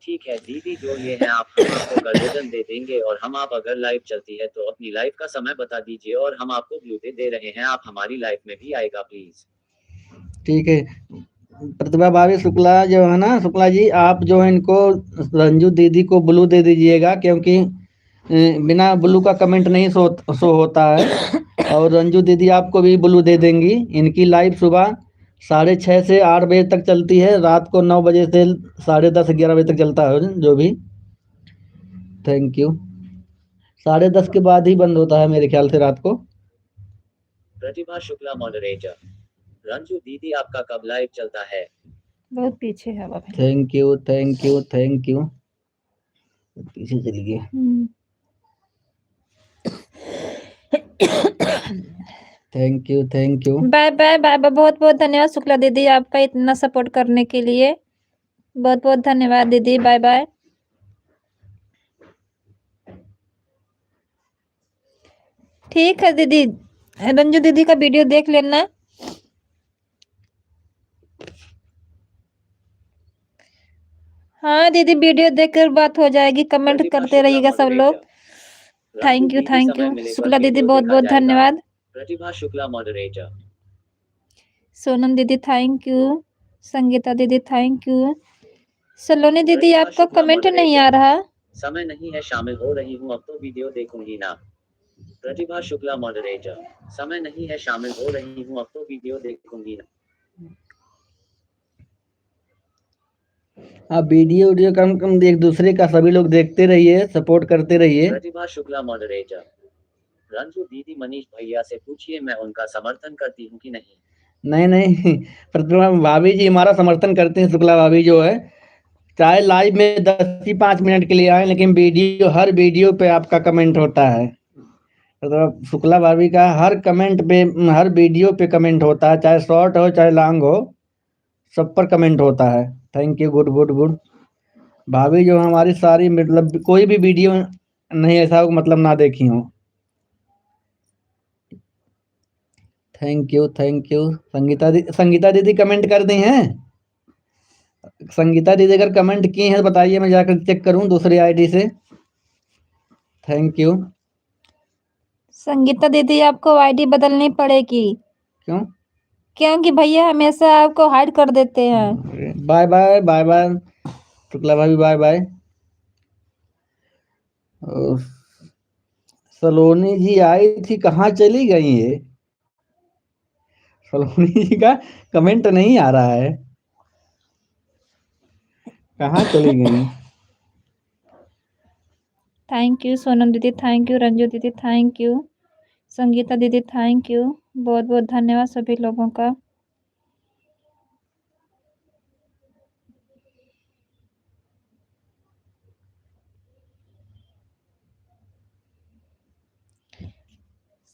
ठीक है दीदी जो ये है आप हम आपको गर्दन दे देंगे, और हम आप अगर लाइव चलती है तो अपनी लाइव का समय बता दीजिए, और हम आपको ब्लू दे रहे हैं। आप हमारी लाइव में भी आएगा प्लीज। ठीक है प्रतिभा भाभी शुक्ला जो है ना, शुक्ला जी आप जो है इनको रंजू दीदी को ब्लू दे दीजिएगा, क्योंकि बिना ब्लू का कमेंट नहीं शो होता है। और रंजू दीदी आपको भी ब्लू दे देंगी। इनकी लाइव सुबह 6:30 से 8 बजे तक चलती है, रात को 9 बजे से 10:30 11 बजे तक चलता है जो भी। Thank you. 10:30 के बाद ही बंद होता है मेरे ख्याल से रात को। प्रतिभा शुक्ला मॉडरेटर। रंजू दीदी आपका कब लाइव चलता है? बहुत पीछे है बाबा। Thank you, thank you, thank you. पीछे चली गई। Thank you, thank you. Bye bye bye bye. बहुत बहुत धन्यवाद शुक्ला दीदी आपका इतना सपोर्ट करने के लिए। बहुत बहुत धन्यवाद दीदी, बाय बाय। ठीक है दीदी, रंजू दीदी का वीडियो देख लेना। हाँ दीदी वीडियो देखकर बात हो जाएगी, कमेंट करते रहिएगा सब लोग। Thank you, thank you Shukla दीदी, बहुत बहुत धन्यवाद। प्रतिभा शुक्ला मॉडरेटर। सोनम दीदी थैंक यू, संगीता दीदी थैंक यू, सलोनी दीदी आपका कमेंट नहीं आ रहा। समय नहीं है शामिल हो रही हूँ अब तो वीडियो देखूंगी ना। प्रतिभा शुक्ला मॉडरेटर। समय नहीं है शामिल हो रही हूँ अब तो वीडियो देखूंगी ना। आप वीडियो कम कम एक दूसरे का सभी लोग देखते रहिए, सपोर्ट करते रहिए। प्रतिभा शुक्ला मॉडरेटर। रंजू दीदी मनीष भैया से पूछिए मैं उनका समर्थन करती हूँ कि नहीं। नहीं नहीं प्रतिभा भाभी जी हमारा समर्थन करते हैं। शुक्ला भाभी जो है चाहे लाइव में 10 ही 5 मिनट के लिए आए, लेकिन वीडियो हर वीडियो पे आपका कमेंट होता है। तो शुक्ला भाभी का हर कमेंट पे, हर वीडियो पे कमेंट होता है, चाहे शॉर्ट हो चाहे लॉन्ग हो, सब पर कमेंट होता है। Thank you, good good good. भाभी जो हमारी सारी मतलब कोई भी वीडियो नहीं ऐसा हो मतलब ना देखी हो। Thank you, thank you. Sangeeta दीदी कमेंट कर दी हैं। संगीता दीदी अगर कमेंट की है तो बताइए, मैं जाकर चेक करूं दूसरी आईडी से। Thank you. संगीता दीदी आपको आईडी बदलनी पड़ेगी। क्यों? क्योंकि भैया हमेशा आपको हाइड कर देते हैं। Bye bye, bye bye Shukla भाभी, बाय बाय। सलोनी जी आई थी, कहाँ चली गई ये? सलोनी जी का कमेंट नहीं आ रहा है, कहाँ चली गई? थैंक यू सोनम दीदी, थैंक यू रंजू दीदी, थैंक यू संगीता दीदी, थैंक यू। बहुत बहुत धन्यवाद सभी लोगों का।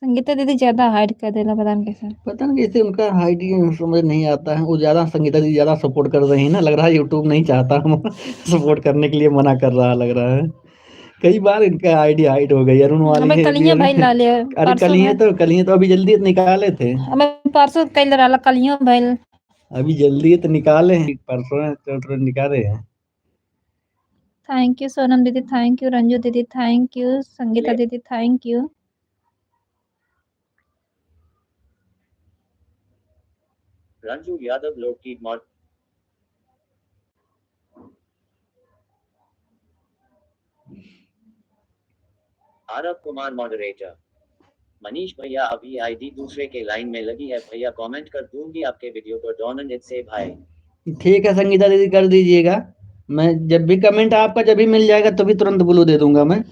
संगीता दीदी ज्यादा हाइड कर देना, पता नहीं कैसे। पता नहीं कैसे उनका आईडी समझ नहीं आता है। वो ज्यादा संगीता जी ज्यादा सपोर्ट कर रही है ना, लग रहा है यूट्यूब नहीं चाहता हम सपोर्ट करने के लिए मना कर रहा लग रहा है। कई बार इनका आईडी हाइड हो गई अरुण वाली हमें है कलियां भाई ला ले अरे परसों कल में ही तो अभी जल्दी तो निकाले थे हमें परसों कल रहा कलियों भाई अभी जल्दी तो निकाले हैं परसों तो निकाले हैं थैंक यू सोनम दीदी थैंक यू रंजू दीदी थैंक यू संगीता दीदी thank you Ranju Yadav Lokdeep Mod. Aarav Kumar moderator. Manish भैया अभी आईडी दूसरे के लाइन में लगी है भैया कमेंट कर दूंगी आपके वीडियो को डोनट इट से भाई। ठीक है संगीता दीदी कर दीजिएगा मैं जब भी कमेंट आपका जब भी मिल जाएगा तो भी तुरंत ब्लू दे दूंगा मैं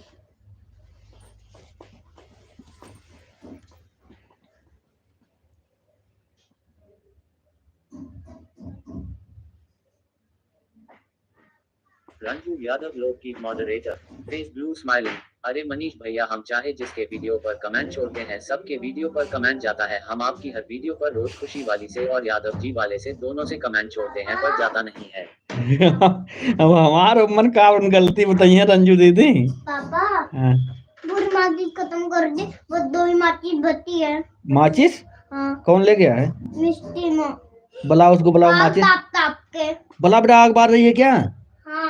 Ranju Yadav Lokdeep moderator. Face blue smiling. अरे मनीष भैया हम चाहे जिसके वीडियो पर कमेंट छोड़ते हैं सबके वीडियो पर कमेंट जाता है हम आपकी हर वीडियो पर रोज खुशी वाली से और यादव जी वाले से दोनों से कमेंट छोड़ते हैं पर जाता नहीं है। अब हमारे मन का गलती बताइए रंजू दीदी पापा हाँ। पूरी माचिस खत्म कर दे वो 2 ही माचिस बची है माचिस हाँ कौन ले गया है मिस्टी में बुलाओ उसको बुलाओ ताप माचिस ताप ताप के बुला बेटा आग बार रही है क्या हाँ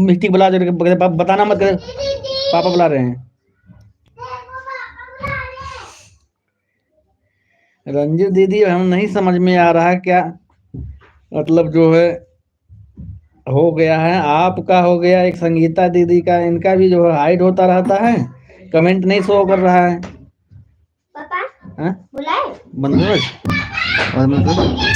मिस्टी बुला जो बताना मत कर पापा बुला रहे हैं रंजू दीदी हम नहीं समझ में आ रहा है क्या मतलब जो है हो गया है आपका हो गया एक संगीता दीदी का इनका भी जो है हाइड होता रहता है कमेंट नहीं शो कर रहा है पापा हाँ? बुलाए बंद कर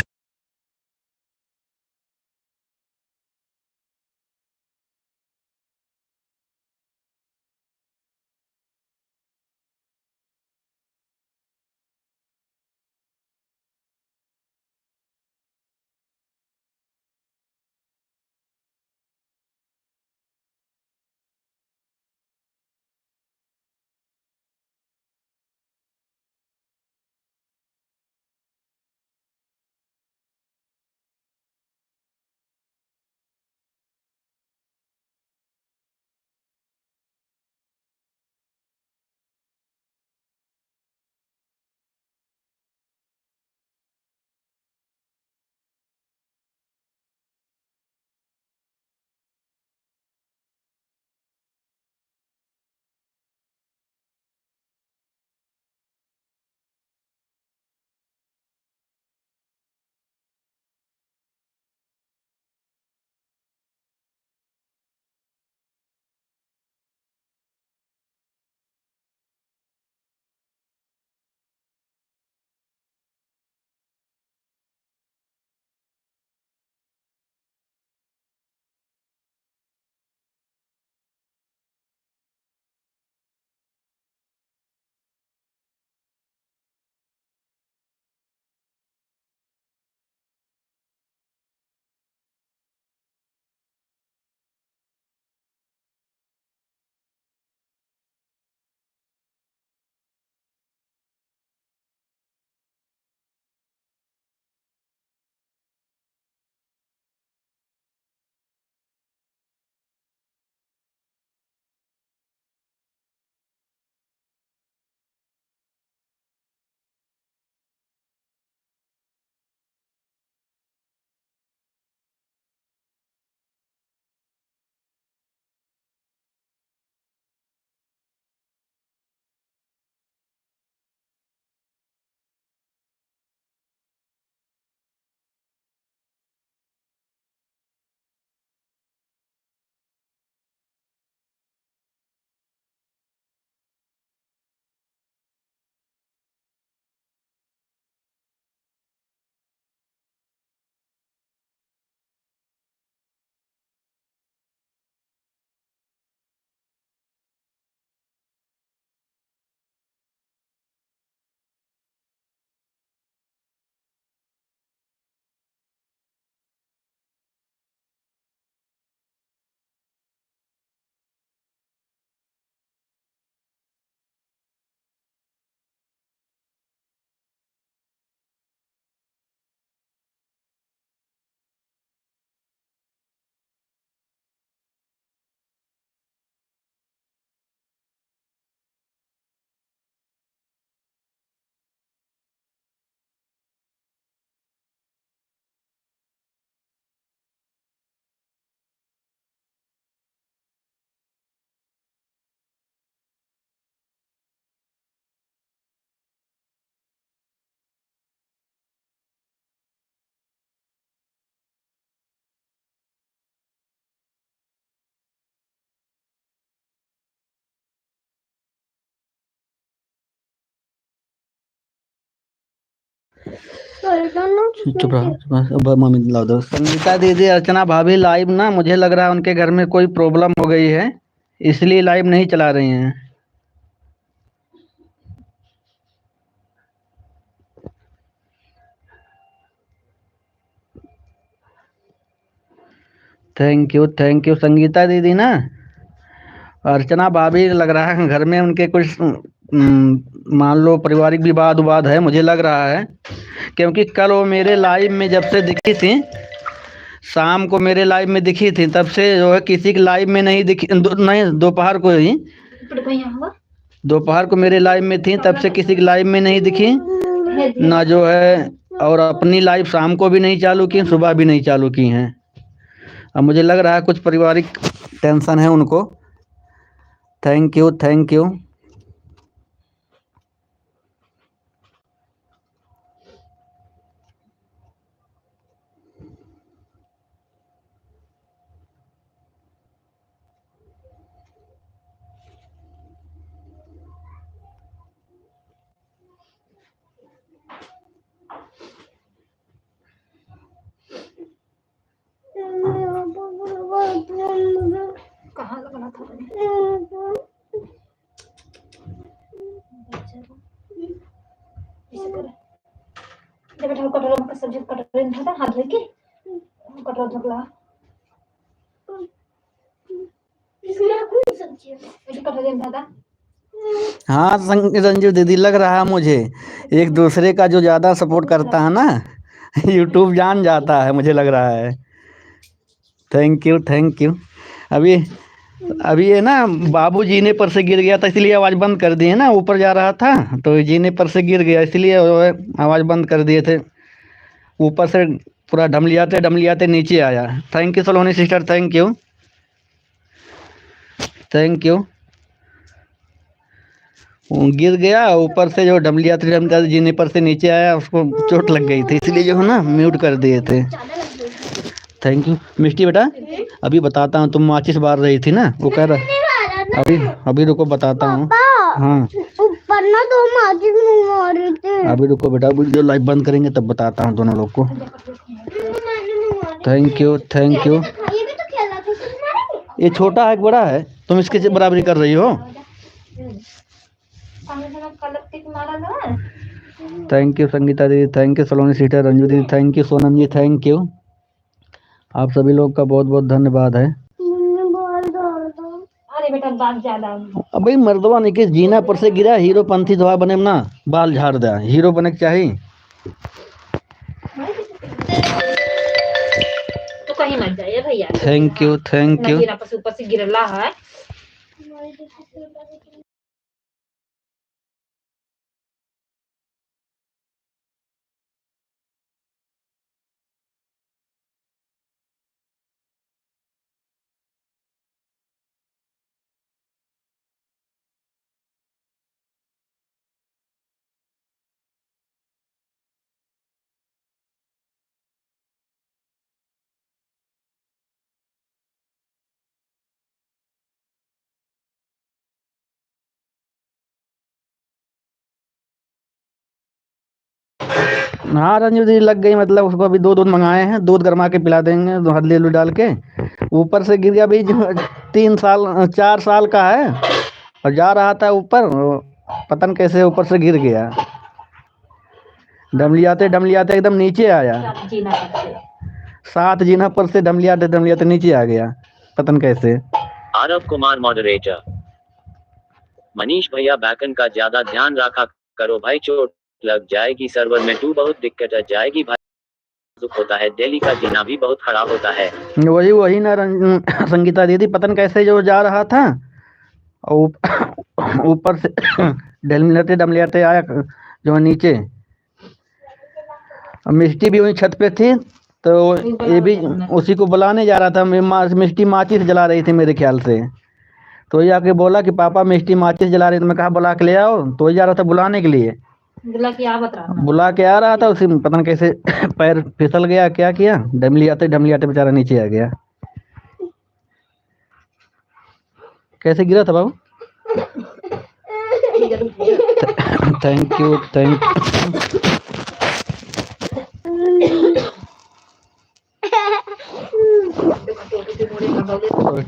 चुप रहो, अब मम्मी ला दो। संगीता दीदी, अर्चना भाभी लाइव ना, मुझे लग रहा है उनके घर में कोई प्रॉब्लम हो गई है, इसलिए लाइव नहीं चला रही हैं। थैंक यू संगीता दीदी ना। अर्चना भाभी लग रहा है घर में उनके कुछ मान लो पारिवारिक विवाद उवाद है, मुझे लग रहा है, क्योंकि कल वो मेरे लाइव में जब से दिखी थी, शाम को मेरे लाइव में दिखी थी, तब से जो है किसी के लाइव में नहीं दिखी, नहीं दोपहर को ही, दोपहर को मेरे लाइव में थी, तब से किसी के लाइव में नहीं दिखी ना जो है, और अपनी लाइव शाम को भी नहीं चालू की, सुबह भी नहीं चालू की हैं। अब मुझे लग रहा है कुछ पारिवारिक टेंशन है उनको। Thank you thank you. कहाँ लगाना था मैंने? ऐसे कर। ले बेटा, कटोरा में सब्जी कटोरे में था, हाथ धो के कटोरा धोला। इसमें कौन सब्जी है? ऐसे कटोरे में था। हाँ रंजू दीदी, लग रहा है मुझे एक दूसरे का जो ज़्यादा सपोर्ट करता है ना, यूट्यूब जान जाता है, मुझे लग रहा है। Thank you thank you. अभी अभी ये ना बाबू जीने पर से गिर गया था, इसलिए आवाज़ बंद कर दिए ना, ऊपर जा रहा था तो जीने पर से गिर गया, इसलिए आवाज़ बंद कर दिए थे। ऊपर से पूरा ढमलियाते नीचे आया। Thank you Saloni sister, thank you thank you. गिर गया, ऊपर से जो ढमलियाते जीने पर से नीचे आया, उसको चोट लग गई थी, इसलिए जो है ना म्यूट कर दिए थे। थैंक यू मिष्टी बेटा। अभी बताता हूँ, तुम माचिस बार रही थी ना, वो कह रहा अभी रुको बताता हूँ। हाँ ऊपर ना दो माचिस मार रहे थे। अभी रुको बेटा, वीडियो लाइव बंद करेंगे तब बताता हूँ दोनों लोग को। Thank you thank you. ये भी तो खेला था, तुम मारेंगे? ये छोटा है कि बड़ा है? तुम इसके बराबरी कर रही हो? थैंक यू संगीता दीदी, thank you Saloni sister, Ranju दीदी thank you, Sonam ji thank you. आप सभी लोग का बहुत बहुत धन्यवाद है। अरे बेटा, बात ज्यादा। अब भाई मर्दवा ने किस जीना पर से गिरा, हीरो पंथी दवा बने ना, बाल झाड़ दे, हीरो बने के चाहिए। तो कहीं मत जाइए भैया। Thank you thank you. ऊपर से गिरला है। हाँ रंजू दीदी लग गई, मतलब उसको अभी दूध मंगाए हैं, दूध गर्मा के पिला देंगे, हल्दी डाल के। ऊपर से गिर गया भाई, 4 साल का है और जा रहा था ऊपर, पता नहीं कैसे ऊपर से गिर गया, डमलियाते एकदम नीचे आया। 7 जीना पर से डमलियाते नीचे आ गया, पता नहीं कैसे। आरव कुमार मॉडरेटर। मनीष भैया बैकन का ज्यादा ध्यान रखा करो भाई, चोट लग जाएगी, सर्वर में तू बहुत दिक्कत आ जाएगी भाई, दुख होता है, दिल्ली का जीना भी बहुत खराब होता है। वही ना संगीता दीदी, पता नहीं कैसे जो जा रहा था ऊपर से डमलियाते आया जो नीचे। मिष्टी भी वही छत पे थी, तो ये भी उसी को बुलाने जा रहा था। मिष्टी माचिस जला रही थी मेरे ख्याल से, तो ये आके बोला कि पापा मिष्टी माचिस जला रही, तो मैं कहा बुला के ले आओ, तो ये जा रहा था बुलाने के लिए, बुला के आ रहा था, उसी पता नहीं कैसे पैर फिसल गया, क्या किया, डमलियाते बेचारा नीचे आ गया। कैसे गिरा था बाबू? थैंक यू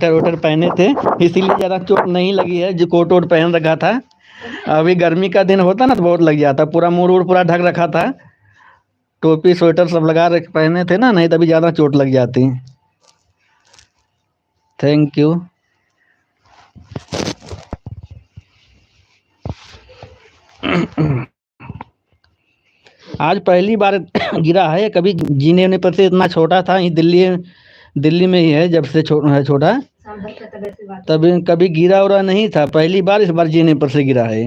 स्वेटर वोटर पहने थे, इसीलिए ज़्यादा चोट नहीं लगी है। जो कोट वोट पहन रखा था, अभी गर्मी का दिन होता ना तो बहुत लग जाता। पूरा मुंह वुड़ पूरा ढक रखा था, टोपी स्वेटर सब लगा रख पहने थे ना, नहीं तभी ज़्यादा चोट लग जाती। Thank you. आज पहली बार गिरा है, कभी जीने पर से इतना छोटा था, ये दिल्ली में ही है जब से छोटा, तभी कभी गिरा उरा नहीं था। पहली बार इस बार जीने पर से गिरा है।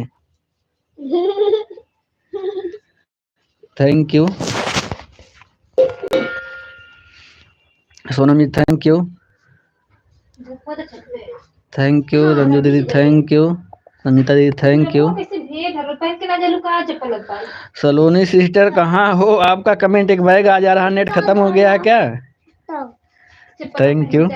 Thank you Sonam ji, thank you. Thank you Ranju दीदी, थैंक यू संगीता दीदी, थैंक यू। सलोनी सिस्टर कहाँ हो? आपका कमेंट एक बैग आ जा रहा, नेट खत्म हो गया है क्या? Thank you.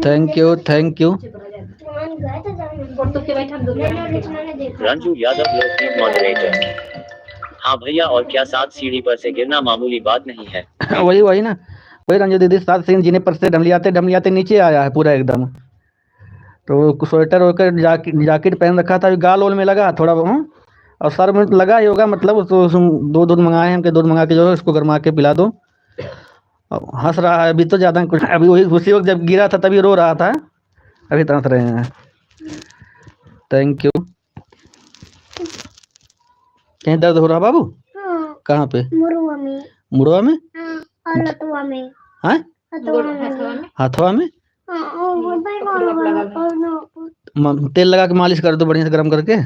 Thank you, thank you. Ranju Yadav Lokgeet moderator. हाँ भैया, और क्या 7 सीढ़ी पर से गिरना मामूली बात नहीं है। वही ना, वही रंजू दीदी, 7 सीढ़ी जीने पर से ढमलियाते नीचे आया है पूरा एकदम। तो स्वेटर वोटर जैकेट पहन रखा था, गाल ओल में लगा थोड़ा और सर में लगा ही होगा। मतलब तो दूध मंगाए हैं, दूध मंगा के जो है उसको गर्मा के पिला दो। हंस रहा है अभी तो ज़्यादा कुछ, अभी वही उसी वक्त जब गिरा था तभी रो रहा था, अभी तो हंस रहे हैं। Thank you. कहीं दर्द हो रहा बाबू? हाँ, कहाँ पे? मुड़वा में। मुड़वा में? हाँ, और लतवा में। हाँ, हाथवा में। हाँ, और तेल लगा के मालिश कर दो बढ़िया से गर्म करके,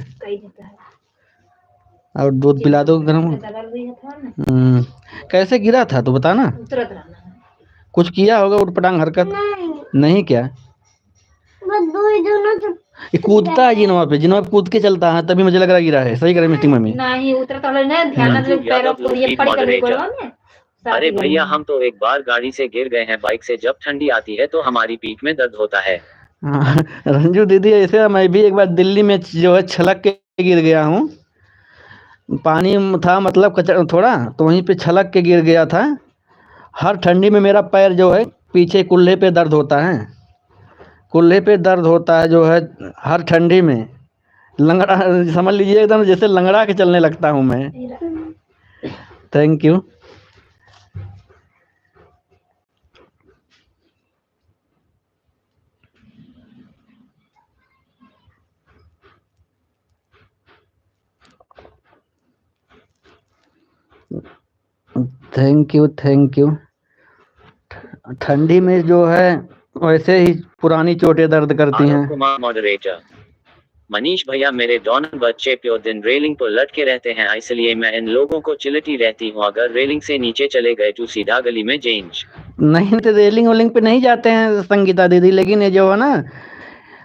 और दूध पिला दो गर्म। कैसे गिरा था तो बता ना। कुछ किया होगा उठपटांग हरकत? नहीं क्या? बस दो ही दोनों तो ये कूदता है जिनवा पे कूद के चलता है, तभी मुझे लग रहा गिरा है। सही करे मीटिंग में नहीं उतरता ना, ध्यान से पैरों को ये पड़ी करनी पड़ेगा। अरे भैया, हम तो एक बार गाड़ी से गिर गए हैं बाइक से। जब ठंडी आती है तो हमारी पीठ में दर्द होता है। रंजू दीदी, ऐसे मैं भी एक बार दिल्ली में जो है छलक के गिर गया हूँ। पानी था मतलब कचरा थोड़ा, तो वहीं पे छलक के गिर गया था। हर ठंडी में मेरा पैर जो है पीछे कुल्हे पे दर्द होता है, कुल्हे पे दर्द होता है जो है हर ठंडी में। लंगड़ा समझ लीजिए, एकदम जैसे लंगड़ा के चलने लगता हूँ मैं। Thank you. Thank you, thank you. ठंडी में जो है वैसे ही पुरानी चोटें दर्द करती हैं। कुमार मॉडरेटर। मनीष भैया, मेरे डॉनर बच्चे प्योर दिन रेलिंग पर लटके रहते हैं, इसलिए मैं इन लोगों को चिल्लाती रहती हूँ। अगर रेलिंग से नीचे चले गए तो सीधा गली में चेंज। नहीं तो रेलिंग वेलिंग पे नहीं जाते हैं संगीता दीदी, लेकिन ये जो है ना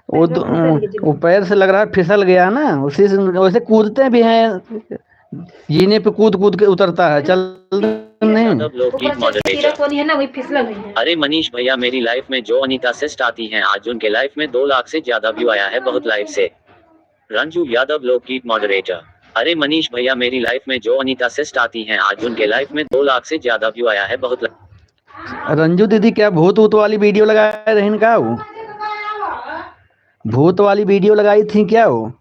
वो पैर से लग रहा है फिसल गया ना, उसी से वैसे कूदते भी हैं, जीने पे कूद कूद के उतरता है, चल नहीं। अरे मनीष भैया, मेरी लाइफ में जो अनीता सिस्ट आती हैं, आज उनके लाइफ में 2 लाख से ज्यादा व्यू आया है बहुत लाइफ से। रंजू यादव लोकगीत मॉडरेटर। अरे मनीष भैया, मेरी लाइफ में जो अनीता सिस्ट आती हैं, आज उनके लाइफ में 2 लाख से ज्यादा व्यू आया है बहुत। रंजू दीदी, क्या भूत वूत वाली वीडियो लगाए रहे इनका? वो भूत वाली वीडियो लगाई थी क्या वो?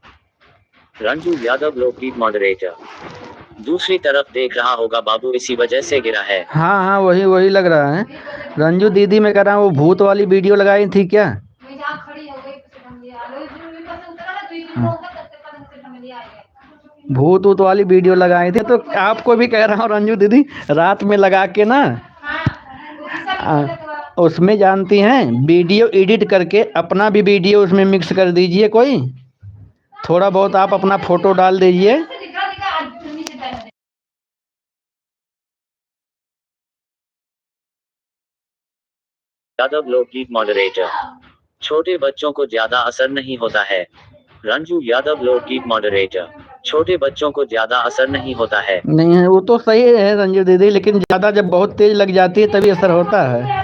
रंजू यादव लोकगीत मॉडरेटर। दूसरी तरफ देख रहा होगा बाबू, इसी वजह से गिरा है। हाँ हाँ, वही लग रहा है। रंजू दीदी, मैं कह रहा हूँ वो भूत वाली वीडियो लगाई थी क्या? भूत वूत वाली वीडियो लगाए थे, तो आपको भी कह रहा हूँ रंजू दीदी, रात में लगा के ना उसमें जानती हैं वीडियो एडिट करके अपना भी वीडियो उसमें मिक्स कर दीजिए। कोई थोड़ा बहुत आप अपना फोटो डाल दीजिए। यादव लोकगीत मॉडरेटर। छोटे बच्चों को ज्यादा असर नहीं होता है। रंजू यादव लोकगीत मॉडरेटर। छोटे बच्चों को ज्यादा असर नहीं होता है। नहीं है वो तो सही है रंजू दीदी, लेकिन ज्यादा जब बहुत तेज लग जाती है तभी असर होता है।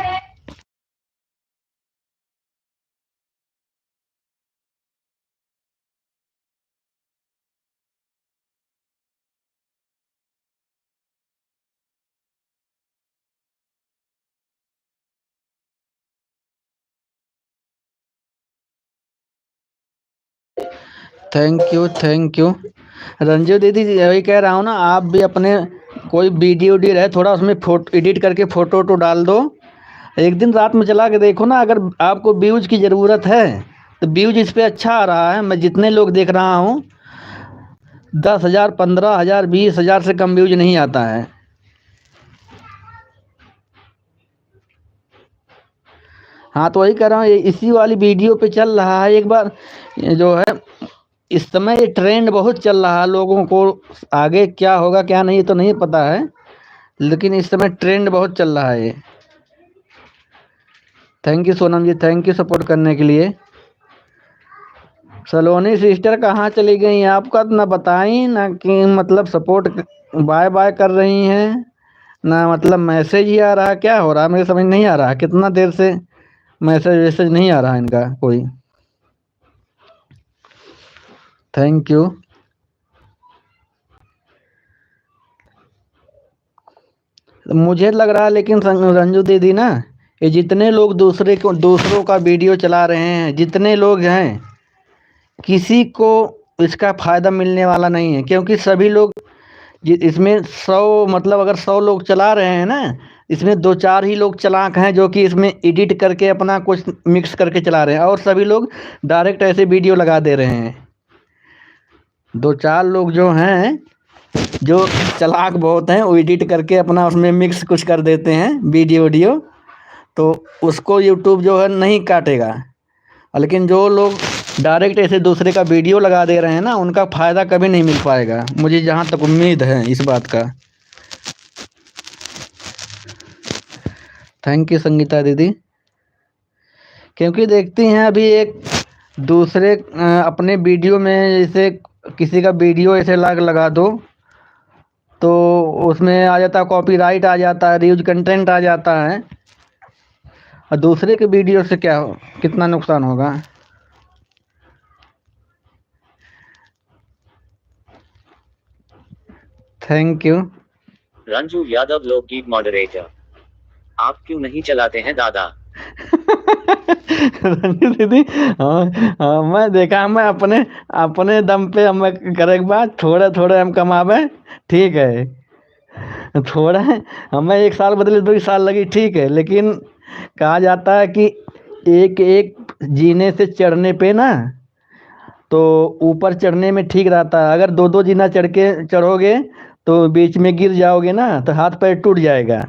Thank you. रंजू दीदी यही कह रहा हूँ ना, आप भी अपने कोई वीडियो उडियो है थोड़ा उसमें फोटो एडिट करके फोटो वोटो डाल दो। एक दिन रात में चला के देखो ना, अगर आपको व्यूज की ज़रूरत है तो व्यूज इस पे अच्छा आ रहा है। मैं जितने लोग देख रहा हूँ 10,000 15,000 20,000 से कम व्यूज नहीं आता है। हाँ तो वही कह रहा हूँ, इसी वाली वीडियो पे चल रहा है एक बार। ये जो है इस समय ये ट्रेंड बहुत चल रहा है, लोगों को आगे क्या होगा क्या नहीं तो नहीं पता है, लेकिन इस समय ट्रेंड बहुत चल रहा है ये। Thank you Sonam ji, thank you support करने के लिए। सलोनी सिस्टर कहाँ चली गई आपका तो ना बताई ना, कि मतलब सपोर्ट बाय बाय कर रही हैं ना, मतलब मैसेज ही आ रहा है, क्या हो रहा है मेरे समझ नहीं आ रहा है। कितना देर से मैसेज वैसेज नहीं आ रहा है इनका कोई। Thank you. मुझे लग रहा है लेकिन रंजू दीदी ना, ये जितने लोग दूसरों का वीडियो चला रहे हैं, जितने लोग हैं, किसी को इसका फ़ायदा मिलने वाला नहीं है, क्योंकि सभी लोग इसमें 100 मतलब अगर 100 लोग चला रहे हैं ना, इसमें 2-4 ही लोग चालाक हैं जो कि इसमें एडिट करके अपना कुछ मिक्स करके चला रहे हैं, और सभी लोग डायरेक्ट ऐसे वीडियो लगा दे रहे हैं। 2-4 लोग जो हैं, जो चालाक बहुत हैं, वो एडिट करके अपना उसमें मिक्स कुछ कर देते हैं वीडियो, तो उसको यूट्यूब जो है नहीं काटेगा। लेकिन जो लोग डायरेक्ट ऐसे दूसरे का वीडियो लगा दे रहे हैं ना, उनका फ़ायदा कभी नहीं मिल पाएगा, मुझे जहाँ तक उम्मीद है इस बात का। थैंक यू संगीता दीदी। क्योंकि देखती हैं अभी एक दूसरे अपने वीडियो में जैसे किसी का वीडियो ऐसे लगा दो तो उसमें आ जाता है कॉपीराइट, आ जाता है रीयूज कंटेंट आ जाता है, और दूसरे के वीडियो से क्या कितना नुकसान होगा। Thank you. Ranju Yadav Lokgeet moderator, आप क्यों नहीं चलाते हैं दादा? रंजू दीदी, हाँ हाँ, मैं देखा, मैं अपने अपने दम पे हम करे के बाद थोड़े थोड़े हम कमावे, ठीक है। थोड़ा है, हमें 1 साल बदले 2 साल लगी, ठीक है, लेकिन कहा जाता है कि एक एक जीने से चढ़ने पे ना, तो ऊपर चढ़ने में ठीक रहता है। अगर 2-2 जीना चढ़ोगे तो बीच में गिर जाओगे ना, तो हाथ पैर टूट जाएगा।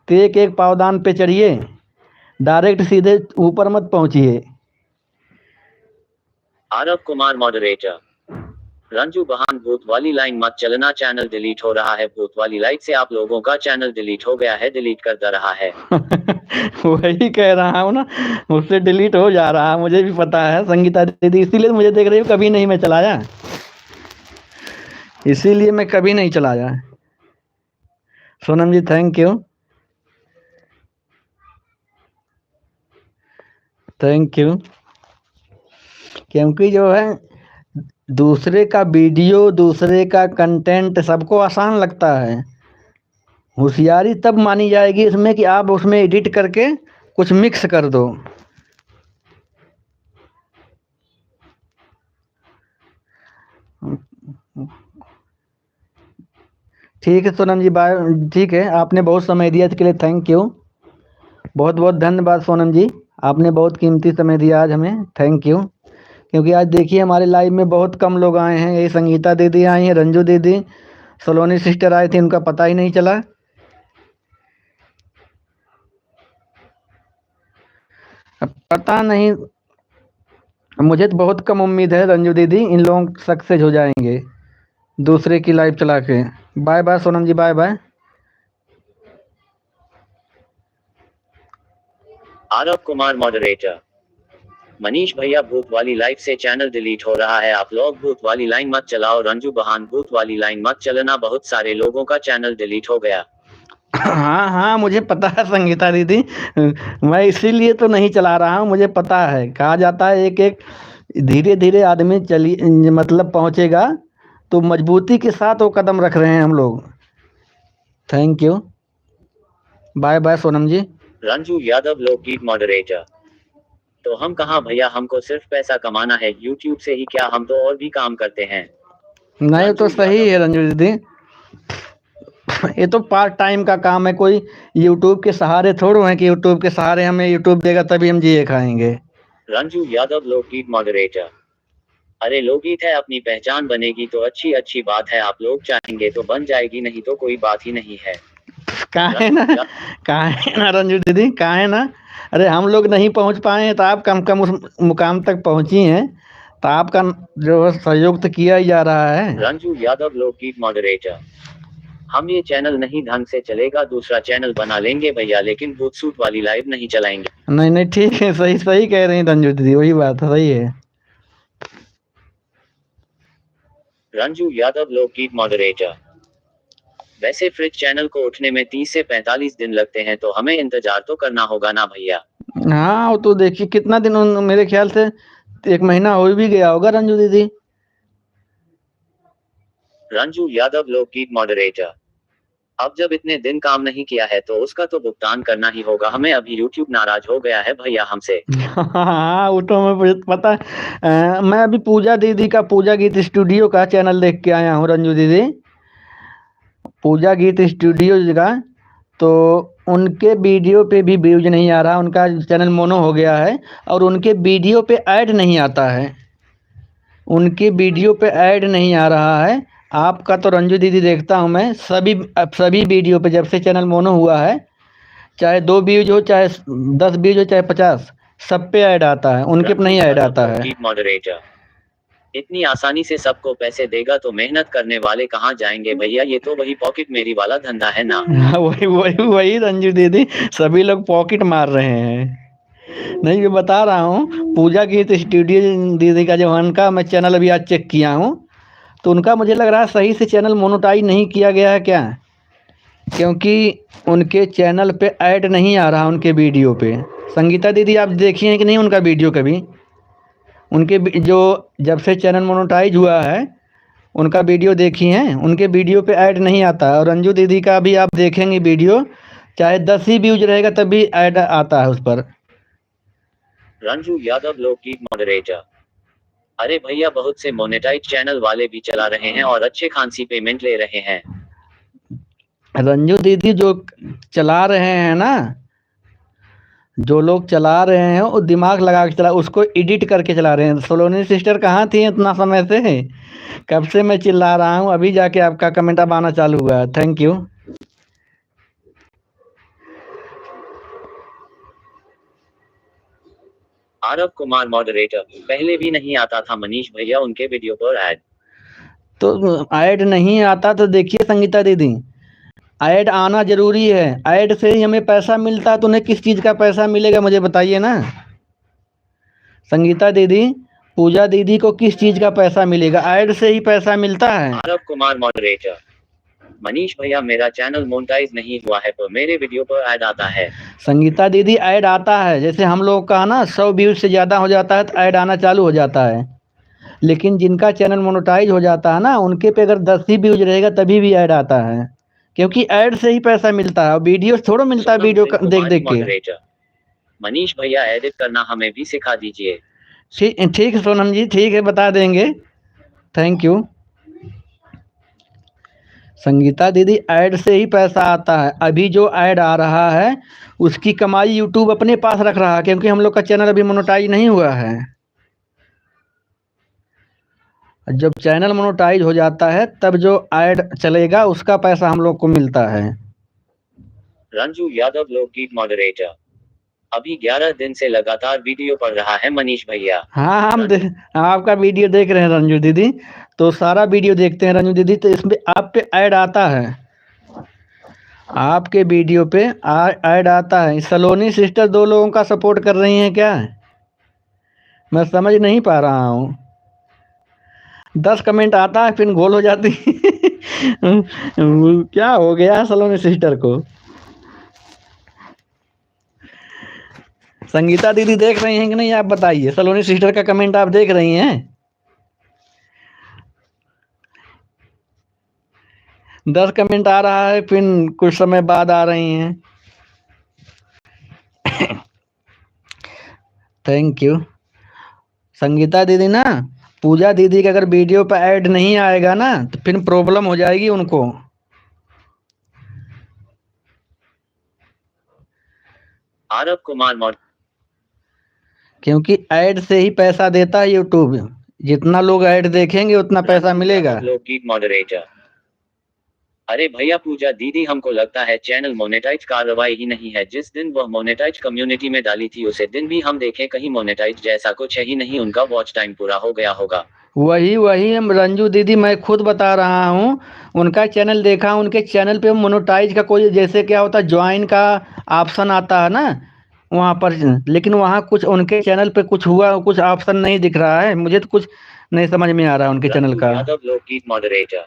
तो एक एक पावदान पे चढ़िए, डायरेक्ट सीधे ऊपर मत पहुंचिए। आरव कुमार मॉडरेटर, रंजू बहान भूत वाली लाइन मत चलना, चैनल डिलीट हो रहा है। भूत वाली लाइन से आप लोगों का चैनल डिलीट हो गया है, डिलीट करता रहा है। वही कह रहा हूँ ना, मुझसे डिलीट हो जा रहा है, मुझे भी पता है संगीता दीदी, इसीलिए मुझे देख रही हो, कभी नहीं मैं चलाया, इसीलिए मैं कभी नहीं चलाया। Sonam ji thank you, thank you. क्योंकि जो है दूसरे का वीडियो, दूसरे का कंटेंट सबको आसान लगता है, होशियारी तब मानी जाएगी इसमें कि आप उसमें एडिट करके कुछ मिक्स कर दो। ठीक है सोनम जी, बाय। ठीक है, आपने बहुत समय दिया इसके लिए थैंक यू, बहुत बहुत धन्यवाद सोनम जी, आपने बहुत कीमती समय दिया आज हमें, थैंक यू। क्योंकि आज देखिए हमारे लाइव में बहुत कम लोग आए हैं, यही संगीता दीदी आई हैं, रंजू दीदी, सलोनी सिस्टर आई थी, उनका पता ही नहीं चला। अब पता नहीं, मुझे तो बहुत कम उम्मीद है रंजू दीदी इन लोगों सक्सेस हो जाएंगे दूसरे की लाइव चला के। Bye bye Sonam ji, bye bye. Aarav Kumar moderator, Manish भैया भूत वाली लाइफ से चैनल डिलीट हो रहा है, आप लोग भूत वाली लाइन मत चलाओ। रंजू बहान भूत वाली लाइन मत चलना, बहुत सारे लोगों का चैनल डिलीट हो गया। हाँ हाँ, मुझे पता है संगीता दीदी, मैं इसीलिए तो नहीं चला रहा हूँ, मुझे पता है, कहा जाता है एक एक धीरे धीरे आदमी चली मतलब पहुँचेगा, तो मजबूती के साथ वो कदम रख रहे हैं हम लोग। Thank you, bye bye Sonam ji. Ranju Yadav Lokgeet moderator, तो हम कहाँ भैया, हमको सिर्फ पैसा कमाना है यूट्यूब से ही, क्या हम तो और भी काम करते हैं। नहीं तो सही है रंजू दीदी, ये तो पार्ट टाइम का काम है, कोई यूट्यूब के सहारे थोड़ो है कि यूट्यूब के सहारे हमें यूट्यूब देगा तभी हम जिए खाएंगे। रंजू यादव लोकगीत मॉडरेटर। अरे लोकगीत है, अपनी पहचान बनेगी तो अच्छी अच्छी बात है, आप लोग चाहेंगे तो बन जाएगी, नहीं तो कोई बात ही नहीं है। काहे ना, काहे ना रंजू दीदी, काहे ना। अरे हम लोग नहीं पहुंच पाए हैं तो आप कम कम उस मुकाम तक पहुंची हैं, तो आपका जो है सहयोग तो किया ही जा रहा है। रंजू यादव लोकगीत मॉडरेटर। हम ये चैनल नहीं ढंग से चलेगा, दूसरा चैनल बना लेंगे भैया, लेकिन बूथ सूट वाली लाइव नहीं चलाएंगे। नहीं नहीं ठीक है, सही सही कह रही हैं रंजू दीदी, वही बात है, सही है। रंजू यादव लोकगीत मॉडरेटर। वैसे फ्रिज चैनल को उठने में 30 से 45 दिन लगते हैं, तो हमें इंतजार तो करना होगा ना भैया। हाँ वो तो देखिए कितना दिन मेरे ख्याल से 1 महीना हो भी गया होगा रंजू दीदी। रंजू यादव लोकगीत मॉडरेटर। अब जब इतने दिन काम नहीं किया है तो उसका तो भुगतान करना ही होगा हमें, अभी यूट्यूब नाराज हो गया है भैया हमसे। हाँ वो तो हमें पता है। मैं अभी पूजा दीदी का पूजा गीत स्टूडियो का चैनल देख के आया हूँ रंजू दीदी, पूजा गीत स्टूडियो का, तो उनके वीडियो पे भी व्यूज नहीं आ रहा, उनका चैनल मोनो हो गया है और उनके वीडियो पे ऐड नहीं आता है, उनके वीडियो पे ऐड नहीं आ रहा है। आपका तो रंजू दीदी देखता हूँ मैं सभी वीडियो पे जब से चैनल मोनो हुआ है, चाहे 2 व्यूज हो, चाहे 10 व्यूज हो, चाहे 50, सब पे ऐड आता है, उनके पे नहीं ऐड आता है। मॉडरेटर। इतनी आसानी से सबको पैसे देगा तो मेहनत करने वाले कहाँ जाएंगे भैया, ये तो वही पॉकेट मेरी वाला धंधा है ना। वही वही वही रंजू दीदी, सभी लोग पॉकेट मार रहे हैं। नहीं मैं बता रहा हूँ, पूजा गीत स्टूडियो दीदी का जो उनका मैं चैनल अभी आज चेक किया हूँ, तो उनका मुझे लग रहा है सही से चैनल मोनेटाइज नहीं किया गया है क्या, क्योंकि उनके चैनल पे ऐड नहीं आ रहा उनके वीडियो पे। संगीता दीदी आप देखी हैं कि नहीं उनका वीडियो कभी, उनके जो जब से चैनल मोनेटाइज हुआ है उनका वीडियो देखी हैं, उनके वीडियो पे ऐड नहीं आता। और रंजू दीदी का भी आप देखेंगे वीडियो, चाहे 10 ही व्यूज रहेगा तब भी ऐड आता है उस पर। रंजू यादव लोकगीत मॉडरेटर। अरे भैया बहुत से मोनेटाइज चैनल वाले भी चला रहे हैं और अच्छे खासी पेमेंट ले रहे हैं। रंजू दीदी जो चला रहे हैं ना, जो लोग चला रहे हैं वो दिमाग लगा के चला, उसको एडिट करके चला रहे हैं। सोलोनी सिस्टर कहाँ थी इतना समय से, कब से मैं चिल्ला रहा हूँ, अभी जाके आपका कमेंट अब आना चालू हुआ है। Thank you. Aarav Kumar moderator. पहले भी नहीं आता था मनीष भैया उनके वीडियो पर ऐड। तो ऐड नहीं आता तो देखिए संगीता दीदी, ऐड आना जरूरी है, ऐड से ही हमें पैसा मिलता है, तो उन्हें किस चीज़ का पैसा मिलेगा मुझे बताइए ना संगीता दीदी, पूजा दीदी को किस चीज़ का पैसा मिलेगा, ऐड से ही पैसा मिलता है। आरव कुमार मॉडरेटर। मनीष भैया मेरा चैनल मोनेटाइज नहीं हुआ है पर मेरे वीडियो पर ऐड आता है। संगीता दीदी ऐड आता है, जैसे हम लोग का ना 100 व्यूज से ज़्यादा हो जाता है तो ऐड आना चालू हो जाता है, लेकिन जिनका चैनल मोनेटाइज हो जाता है ना उनके पे अगर 10 ही व्यूज रहेगा तभी भी ऐड आता है, क्योंकि ऐड से ही पैसा मिलता है, वीडियो थोड़ा मिलता है वीडियो देख देख के। मनीष भैया एडिट करना हमें भी सिखा दीजिए। ठीक है सोनम जी, ठीक है बता देंगे। Thank you. संगीता दीदी ऐड से ही पैसा आता है, अभी जो ऐड आ रहा है उसकी कमाई यूट्यूब अपने पास रख रहा है, क्योंकि हम लोग का चैनल अभी मोनेटाइज नहीं हुआ है। जब चैनल मोनेटाइज हो जाता है तब जो ऐड चलेगा उसका पैसा हम लोग को मिलता है। रंजू यादव लोकगीत मॉडरेटर। अभी 11 दिन से लगातार वीडियो पढ़ रहा है मनीष भैया। हाँ हम आपका वीडियो देख रहे हैं रंजू दीदी, तो सारा वीडियो देखते हैं रंजू दीदी, तो इसमें आप पे ऐड आता है, आपके वीडियो पे ऐड आता है। सलोनी सिस्टर 2 लोगों का सपोर्ट कर रही हैं क्या, मैं समझ नहीं पा रहा हूँ। 10 कमेंट आता है फिर गोल हो जाती क्या हो गया सलोनी सिस्टर को। संगीता दीदी देख रही हैं कि नहीं आप बताइए, सलोनी सिस्टर का कमेंट आप देख रही हैं? 10 कमेंट आ रहा है फिर कुछ समय बाद आ रही हैं। Thank you. संगीता दीदी ना, पूजा दीदी का अगर वीडियो पे ऐड नहीं आएगा ना तो फिर प्रॉब्लम हो जाएगी उनको। आरव कुमार मॉड क्योंकि ऐड से ही पैसा देता है यूट्यूब। जितना लोग ऐड देखेंगे उतना पैसा मिलेगा। लोकगीत मॉडरेटर। अरे भैया पूजा दीदी, हमको लगता है चैनल मोनेटाइज कार्रवाई ही नहीं है। जिस दिन वह मोनेटाइज कम्युनिटी में डाली थी उसे दिन भी हम देखे, कहीं मोनेटाइज जैसा कुछ है ही नहीं। उनका वॉच टाइम पूरा हो गया होगा। वही वही रंजू दीदी, मैं खुद बता रहा हूँ। उनका चैनल देखा, उनके चैनल पे मोनेटाइज का कोई जैसे क्या होता है, ज्वाइन का ऑप्शन आता है ना वहाँ पर, लेकिन वहाँ कुछ उनके चैनल पे कुछ हुआ, कुछ ऑप्शन नहीं दिख रहा है। मुझे तो कुछ नहीं समझ में आ रहा है उनके चैनल का। यादव लोकगीत मॉडरेटर।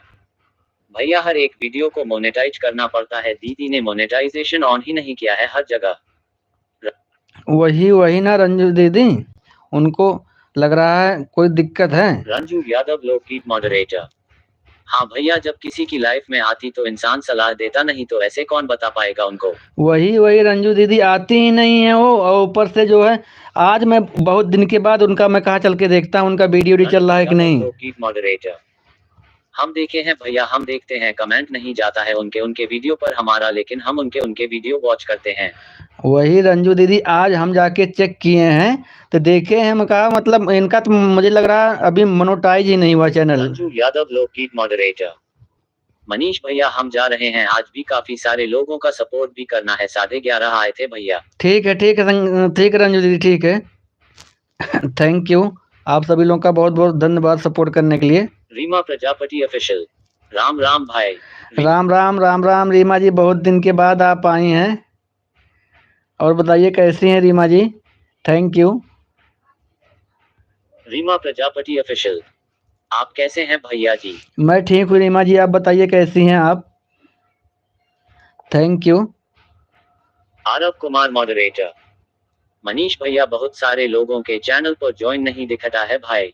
भैया हर एक वीडियो को मोनेटाइज करना पड़ता है। दीदी ने मोनेटाइजेशन ऑन ही नहीं किया है हर जगह। वही वही ना रंजू दीदी, उनको लग रहा है कोई दिक्कत है। रंजू यादव लोकगीत मॉडरेटर। हाँ भैया, जब किसी की लाइफ में आती तो इंसान सलाह देता, नहीं तो ऐसे कौन बता पाएगा उनको। वही वही रंजू दीदी, आती ही नहीं है वो। और ऊपर से जो है, आज मैं बहुत दिन के बाद उनका मैं कहा चल के देखता हूँ उनका वीडियो चल रहा है कि नहीं। लोकगीत मॉडरेटर। हम देखे हैं भैया, हम देखते हैं, कमेंट नहीं जाता है उनके उनके वीडियो पर हमारा, लेकिन हम उनके उनके वीडियो वॉच करते हैं। वही रंजू दीदी, आज हम जाके चेक किए हैं तो देखे हैं, हम कहा मतलब इनका तो मुझे लग रहा है अभी मोनेटाइज ही नहीं हुआ चैनल। रंजू यादव लोकगीत मॉडरेटर। मनीष भैया हम जा रहे हैं, आज भी काफी सारे लोगों का सपोर्ट भी करना है। 11:30 आए थे भैया। ठीक है ठीक है ठीक है रंजू दीदी, ठीक है। थैंक यू, आप सभी लोगों का बहुत बहुत धन्यवाद सपोर्ट करने के लिए। रीमा प्रजापति ऑफिशियल। राम राम भाई। राम राम राम राम रीमा जी, बहुत दिन के बाद आप आई हैं। और बताइए कैसी हैं Reema ji. Thank you. Reema Prajapati official. आप कैसे हैं भैया जी? मैं ठीक हूँ रीमा जी, आप बताइए कैसी हैं आप। Thank you. Aarav Kumar moderator. Manish भैया बहुत सारे लोगों के चैनल पर ज्वाइन नहीं दिखता है भाई।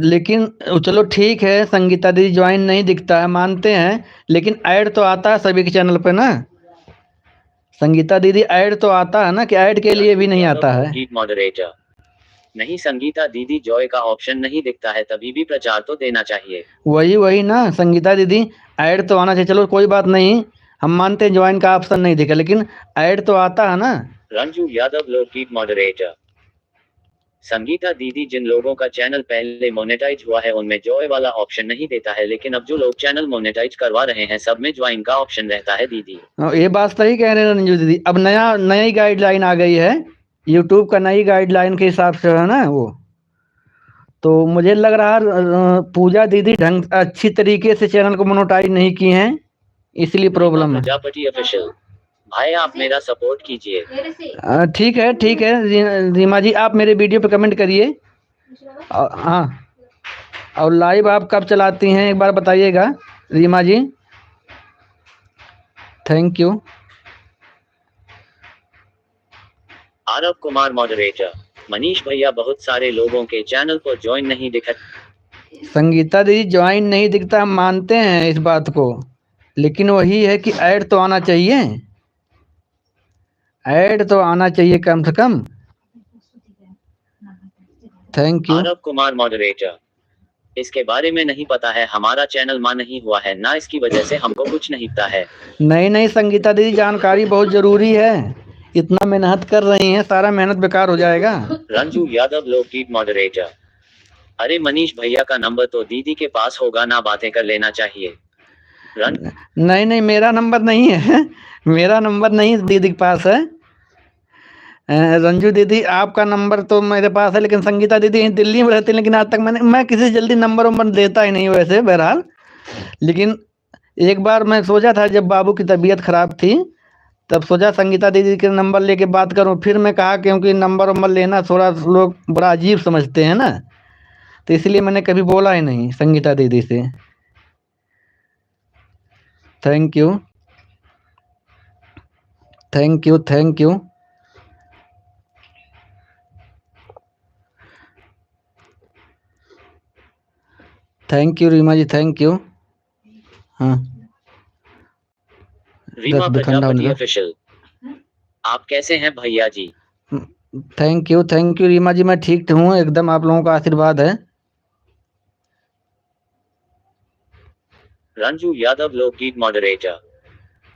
लेकिन चलो ठीक है, संगीता दीदी ज्वाइन नहीं दिखता है मानते हैं, लेकिन ऐड तो आता है सभी के चैनल पे ना। संगीता दीदी ऐड तो आता है ना, कि ऐड के लिए भी नहीं आता है। गीत मॉडरेटर। नहीं, संगीता दीदी जॉय का ऑप्शन नहीं दिखता है, तभी भी प्रचार तो देना चाहिए। वही वही ना संगीता दीदी, ऐड तो आना चाहिए। चलो कोई बात नहीं, हम मानते हैं ज्वाइन का ऑप्शन नहीं दिखा, लेकिन ऐड तो आता है ना। रंजू यादव लोकगीत मॉडरेटर। संगीता दीदी, जिन लोगों का चैनल पहले मोनेटाइज हुआ है उनमें जॉय वाला ऑप्शन नहीं देता है, लेकिन अब जो लोग चैनल मोनेटाइज करवा रहे हैं सब में ज्वाइन का ऑप्शन रहता है दीदी। ये बात सही कह रहे हैं रंजू दीदी, अब नई गाइडलाइन आ गई है यूट्यूब का, नई गाइडलाइन के हिसाब से है ना वो। तो मुझे लग रहा है पूजा दीदी ढंग अच्छी तरीके से चैनल को मोनेटाइज नहीं की हैं, इसलिए प्रॉब्लम है। प्रजापति ऑफिशियल। भाई आप मेरा सपोर्ट कीजिए। ठीक है ठीक है रीमा जी, आप मेरे वीडियो पे कमेंट करिए। हाँ, और लाइव आप कब चलाती हैं एक बार बताइएगा Reema ji. Thank you. Aarav Kumar moderator. Manish भैया बहुत सारे लोगों के चैनल पर ज्वाइन नहीं दिखा। संगीता दीदी ज्वाइन नहीं दिखता, हम मानते हैं इस बात को, लेकिन वही है कि ऐड तो आना चाहिए, ऐड तो आना चाहिए कम से कम। Thank you. Aarav Kumar moderator. इसके बारे में नहीं पता है, हमारा चैनल मां नहीं हुआ है ना, इसकी वजह से हमको कुछ नहीं पता है। नहीं नहीं संगीता दीदी, जानकारी बहुत जरूरी है, इतना मेहनत कर रही हैं, सारा मेहनत बेकार हो जाएगा। रंजू यादव लोकगीत मॉडरेटर। अरे मनीष भैया का नंबर तो दीदी के पास होगा ना, बातें कर लेना चाहिए। नहीं नहीं, मेरा नंबर नहीं है, मेरा नंबर नहीं दीदी के पास है। रंजू दीदी आपका नंबर तो मेरे पास है, लेकिन संगीता दीदी दिल्ली में रहती है, लेकिन आज तक मैं किसी से जल्दी नंबर वंबर देता ही नहीं वैसे बहरहाल। लेकिन एक बार मैं सोचा था जब बाबू की तबीयत खराब थी, तब सोचा संगीता दीदी के नंबर लेके बात करूं, फिर मैं कहा क्योंकि नंबर वंबर लेना थोड़ा लोग बड़ा अजीब समझते हैं ना, तो इसलिए मैंने कभी बोला ही नहीं संगीता दीदी से। Thank you thank you thank you. Thank you Reema ji, thank you. हाँ, रीमा प्रजापति ऑफिशियल। आप कैसे हैं भैया जी? थैंक यू रीमा जी, मैं ठीक हूँ एकदम, आप लोगों का आशीर्वाद है। रंजू यादव लोकगीत मॉडरेटर।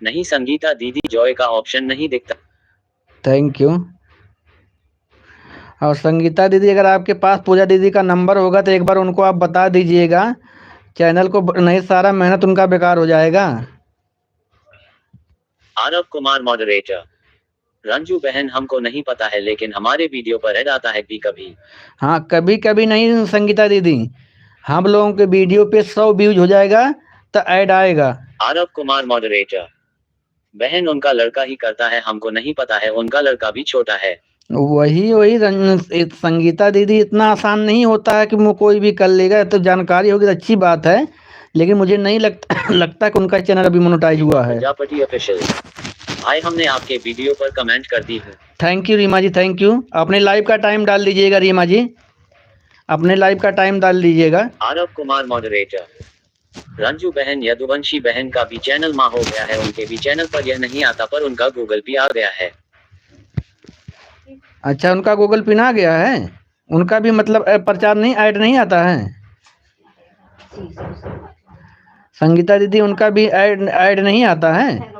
नहीं, संगीता दीदी जॉय का ऑप्शन नहीं दिखता। Thank you. और संगीता दीदी, अगर आपके पास पूजा दीदी का नंबर होगा तो एक बार उनको आप बता दीजिएगा, चैनल को नहीं सारा मेहनत उनका बेकार हो जाएगा। आरव कुमार मॉडरेटर। रंजू बहन, हमको नहीं पता है लेकिन हमारे वीडियो पर ऐड आता है भी कभी। हाँ, कभी कभी नहीं संगीता दीदी, हम लोगों के वीडियो पे 100 व्यूज हो जाएगा तो ऐड आएगा। आरव कुमार मॉडरेटर। बहन, उनका लड़का ही करता है, हमको नहीं पता है, उनका लड़का भी छोटा है। वही संगीता दीदी, इतना आसान नहीं होता है कि वो कोई भी कर लेगा, तो जानकारी होगी तो अच्छी बात है, लेकिन मुझे नहीं लगता कि उनका चैनल अभी मोनेटाइज हुआ है। प्रजापति ऑफिशियल। भाई, हमने आपके वीडियो पर कमेंट कर दी है। Thank you Reema ji, thank you. अपने लाइव का टाइम डाल दीजिएगा रीमा जी, अपने लाइव का टाइम डाल दीजिएगा। आरव कुमार मॉडरेटर। रंजू बहन, यदुवंशी बहन का भी चैनल मां हो गया है, उनके भी चैनल पर यह नहीं आता, पर उनका गूगल पे आ गया है। अच्छा, उनका गूगल पिन आ गया है, उनका भी मतलब प्रचार नहीं, ऐड नहीं आता है। संगीता दीदी, उनका भी ऐड नहीं आता है।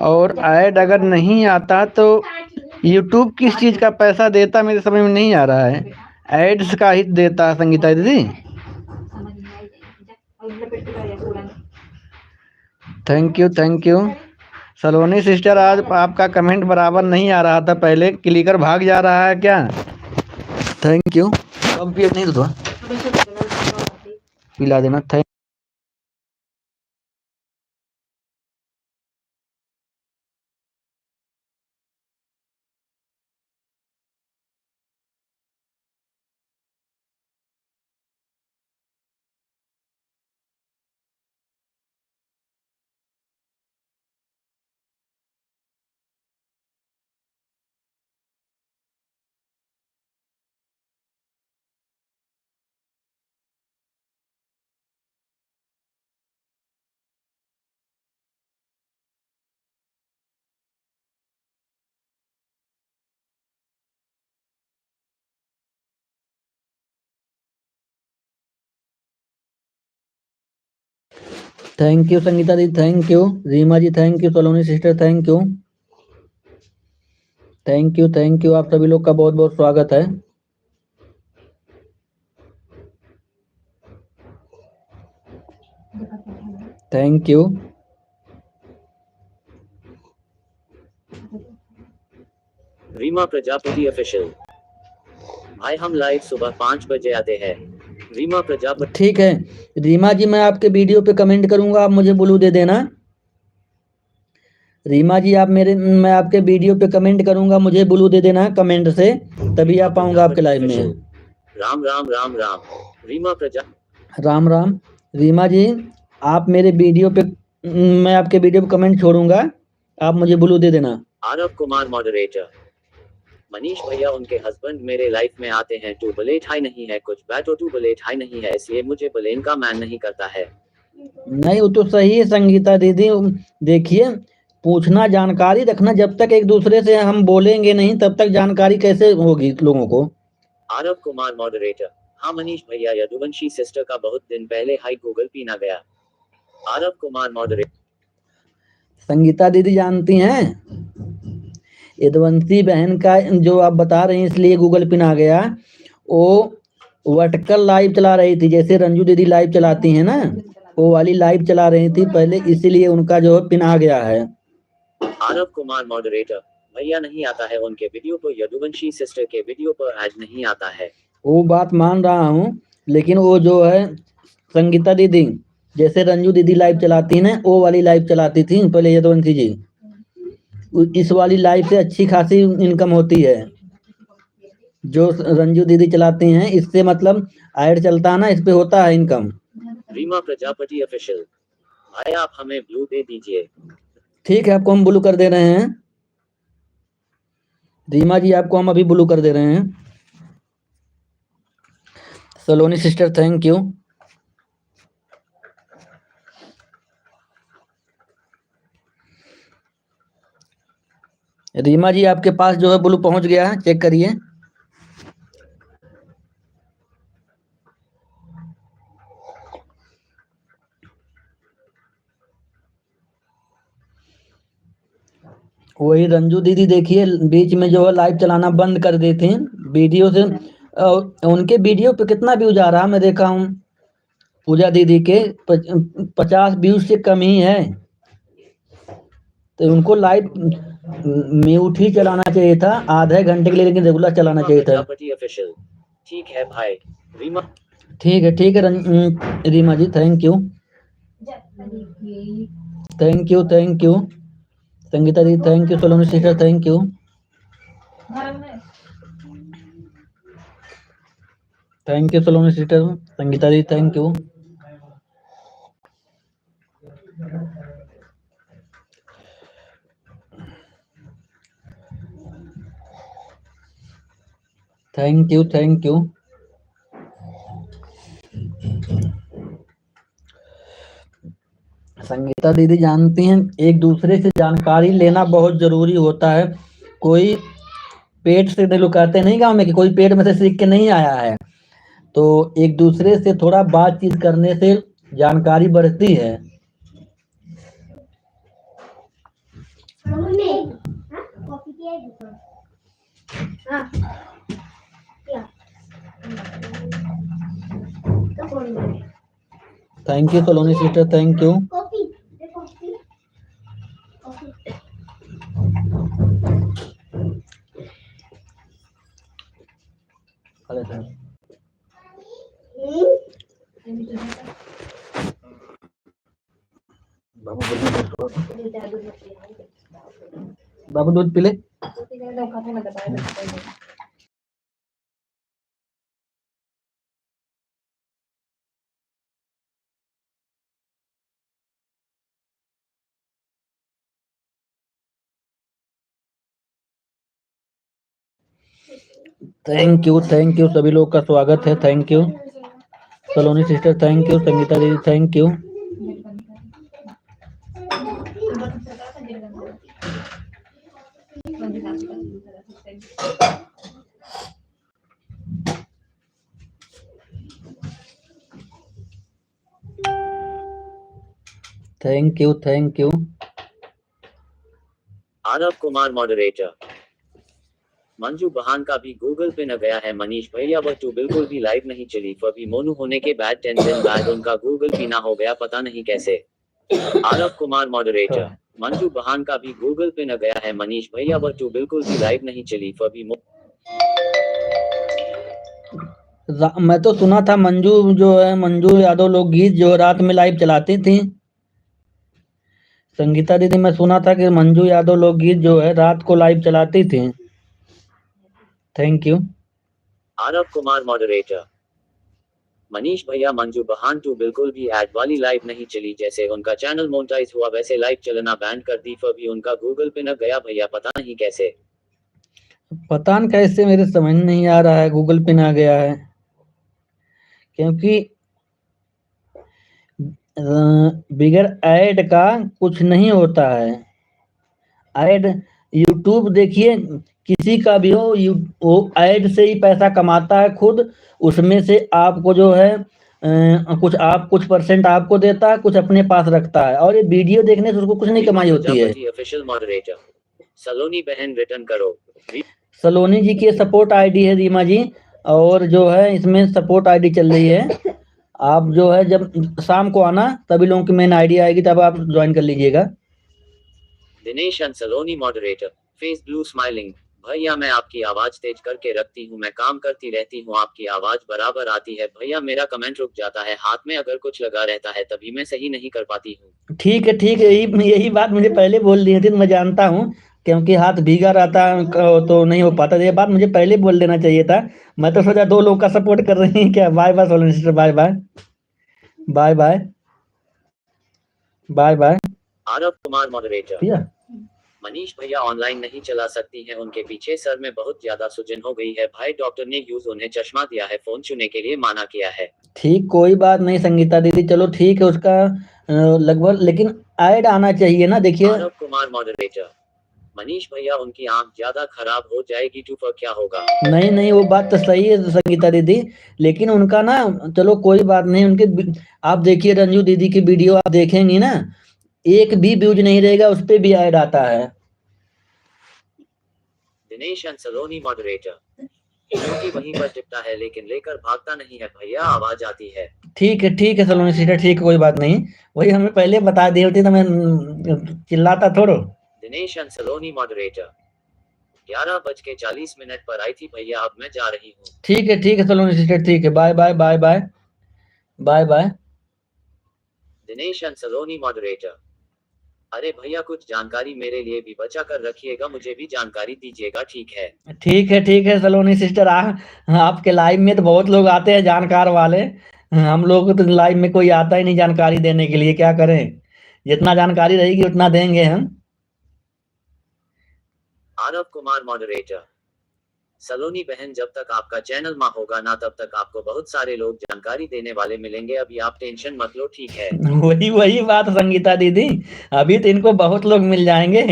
और ऐड अगर नहीं आता तो यूट्यूब किस चीज़ का पैसा देता, मेरे समझ में नहीं आ रहा है। एड्स का ही देता है संगीता दीदी। थैंक यू सलोनी सिस्टर, आज आपका कमेंट बराबर नहीं आ रहा था, पहले क्लिकर भाग जा रहा है क्या? Thank you. अब भी नहीं तो पिला देना। थैंक यू संगीता दी, thank you Reema ji, thank you Saloni sister, thank you. आप सभी लोग का बहुत बहुत स्वागत है। Thank you. Reema Prajapati official. भाई, हम लाइव सुबह 5 बजे आते हैं। रीमा प्रजापति। ठीक है रीमा जी, मैं आपके वीडियो पे कमेंट करूंगा, आप मुझे ब्लू दे देना। रीमा जी, मैं आपके वीडियो पे कमेंट करूंगा, मुझे ब्लू दे देना कमेंट से, तभी आ पाऊंगा आपके लाइव में। राम राम राम राम। रीमा प्रजा। राम राम। रीमा जी, आप मेरे वीडियो पे, मैं आपके वीडियो पे कमेंट छोड़ूंगा, आप मुझे ब्लू दे देना। आरव कुमार मॉडरेटर। मनीष भैया, उनके हस्बैंड मेरे लाइफ में आते हैं, टू बुलेट हाई नहीं है, कुछ बैटो टू बुलेट हाई नहीं है, इसलिए मुझे बुलेन का मैन नहीं करता है। नहीं, वो तो सही है संगीता दीदी, देखिए, पूछना, जानकारी रखना, जब तक एक दूसरे से हम बोलेंगे नहीं तब तक जानकारी कैसे होगी लोगों को। आरव कुमार मॉडरेटर। हाँ मनीष भैया, यदुवंशी सिस्टर का बहुत दिन पहले हाई गूगल पीना गया। आरव कुमार मॉडरेटर। संगीता दीदी जानती हैं, यदुवंशी बहन का जो आप बता रहे हैं इसलिए गूगल पिन आ गया, वो वर्टिकल लाइव चला रही थी, जैसे रंजू दीदी लाइव चलाती हैं ना, वो वाली लाइव चला रही थी पहले, इसीलिए उनका जो है पिन आ गया है। आरव कुमार मॉडरेटर। भैया, नहीं आता है उनके वीडियो पर, यदुवंशी सिस्टर के वीडियो पर ऐड नहीं आता है। वो बात मान रहा हूँ, लेकिन वो जो है संगीता दीदी, जैसे रंजू दीदी लाइव चलाती है ना, वो वाली लाइव चलाती थी पहले यदुवंशी जी, इस वाली लाइव से अच्छी खासी इनकम होती है, जो रंजू दीदी चलाती हैं, इससे मतलब ऐड चलता है ना, इस पे होता है इनकम। रीमा प्रजापति ऑफिशियल। भाई, आप हमें ब्लू दे दीजिए। ठीक है, आपको हम ब्लू कर दे रहे हैं रीमा जी, आपको हम अभी ब्लू कर दे रहे हैं। सलोनी सिस्टर, थैंक यू। रीमा जी आपके पास जो है ब्लू पहुंच गया है, चेक करिए। वही रंजू दीदी देखिए बीच में जो है लाइव चलाना बंद कर देते हैं वीडियो से। उनके वीडियो पे कितना व्यूज आ रहा है मैं देखा हूँ। पूजा दीदी के 50 व्यूज से कम ही है, तो उनको लाइव म्यूट ही चलाना चाहिए था आधे घंटे के लिए, लेकिन रेगुलर चलाना चाहिए था। प्रजापति ऑफिशियल। ठीक है भाई। रीमा ठीक है Reema ji, thank you thank you. Sangeeta ji thank you, Saloni sister thank you. Thank you Saloni sister, Sangeeta ji thank you. Thank you. Sangeeta दीदी जानती हैं एक दूसरे से जानकारी लेना बहुत जरूरी होता है। कोई पेट से लुकाते नहीं गाँव में कि कोई पेट में से सीख के नहीं आया है, तो एक दूसरे से थोड़ा बातचीत करने से जानकारी बढ़ती है। मम्मी हाँ कॉफी किया है दूसरा हाँ क्या तो कौन है thank you Saloni sister thank you. Coffee coffee coffee बाबू दूध पी ले। थैंक यू सभी लोग का स्वागत है। Thank you Saloni sister thank you, Sangeeta दीदी thank you. Thank you. Aarav Kumar moderator. Manju बहान का भी गूगल पे न गया है। मनीष भैया बट तू बिल्कुल भी लाइव नहीं चली। फबी मोनू होने के बाद 10 दिन बाद उनका गूगल पे ना हो गया, पता नहीं कैसे। आरव कुमार मॉडरेटर। मंजू बहान का भी गूगल पे न गया है। मनीष भैया बट तू बिल्कुल भी लाइव नहीं चली। फबी मैं तो सुना था मंजू जो है मंजू यादव लोकगीत जो रात में लाइव चलाती थी। संगीता दीदी मैं सुना था कि मंजू यादव लोकगीत जो है रात को लाइव चलाती थी। Thank you. Aarav Kumar moderator. Manish भैया मंजू बहान तू बिल्कुल भी एड वाली लाइव नहीं चली। जैसे उनका चैनल मोनेटाइज हुआ वैसे लाइव चलना बैन कर दी। फबी उनका गूगल पे न गया भैया, पता नहीं कैसे। पता नहीं कैसे, मेरे समझ नहीं आ रहा है गूगल पे ना गया है, क्योंकि बिगर ऐड का कुछ नहीं होता है। ऐड यूट्यूब देखिए किसी का भी हो, वो ऐड से ही पैसा कमाता है खुद। उसमें से आपको जो है कुछ परसेंट आपको देता है, कुछ अपने पास रखता है, और ये वीडियो देखने से उसको कुछ नहीं कमाई होती है। Official moderator. सलोनी बहन रिटर्न करो। सलोनी जी की सपोर्ट आईडी है रीमा जी, और जो है इसमें सपोर्ट आईडी चल रही है। आप जो है जब शाम को आना तभी लोगों की मेन आईडी आएगी, तब आप ज्वाइन कर लीजिएगा। Dinesh and Saloni moderator. Face blue smiling. भैया मैं आपकी आवाज तेज करके रखती हूँ, मैं काम करती रहती हूँ, आपकी आवाज बराबर आती है। भैया मेरा कमेंट रुक जाता है, हाथ में अगर कुछ लगा रहता है तभी मैं सही नहीं कर पाती हूँ। ठीक है यही बात मुझे पहले बोल दी थी, मैं जानता हूँ, क्योंकि हाथ भीगा रहता तो नहीं हो पाता। ये बात मुझे पहले बोल देना चाहिए था। मैं तो सोचा 2 लोग का सपोर्ट कर रही हैं क्या। Bye bye Solan sister, bye bye bye bye bye bye. Aarav Kumar moderator. भैया मनीष भैया ऑनलाइन नहीं चला सकती हैं, उनके पीछे सर में बहुत ज्यादा सूजन हो गई है भाई, डॉक्टर ने यूज उन्हें चश्मा दिया है, फोन छूने के लिए माना किया है। ठीक, कोई बात नहीं संगीता दीदी, चलो ठीक है उसका लगभग, लेकिन ऐड आना चाहिए ना। देखिए आरव कुमार मॉडरेटर। मनीष भैया उनकी आंख ज्यादा खराब हो जाएगी तो फिर क्या होगा? नहीं नहीं, वो बात तो सही है संगीता दीदी, लेकिन उनका ना, चलो कोई बात नहीं, आप देखिए रंजू दीदी की वीडियो आप देखेंगी ना, एक भी व्यूज नहीं रहेगा, उस पे भी ऐड आता है। Dinesh and Saloni moderator. क्योंकि वहीं पर टिकता है लेकिन लेकर भागता नहीं है भैया, आवाज आती है। ठीक है सलोनी सिस्टर, ठीक है, कोई बात नहीं, वही हमें पहले बता दी होती तो मैं चिल्लाता थोड़ो। Dinesh and Saloni moderator. 11:40 पर आई थी भैया, अब मैं जा रही हूँ। ठीक है सलोनी सिस्टर, ठीक है, bye bye bye bye bye bye. Dinesh and Saloni moderator. अरे भैया कुछ जानकारी मेरे लिए भी बचा कर रखिएगा, मुझे भी जानकारी दीजिएगा, ठीक है? ठीक है सलोनी सिस्टर, आपके लाइव में तो बहुत लोग आते हैं जानकार वाले, हम लोग को तो लाइव में कोई आता ही नहीं जानकारी देने के लिए, क्या करें, जितना जानकारी रहेगी उतना देंगे हम। आरव कुमार मॉडरेटर। सलोनी बहन, जब तक आपका चैनल मां होगा ना तब तक आपको बहुत सारे लोग जानकारी देने वाले मिलेंगे, अभी आप टेंशन मत लो, ठीक है? वही बात संगीता दीदी, अभी तो इनको बहुत लोग मिल जाएंगे।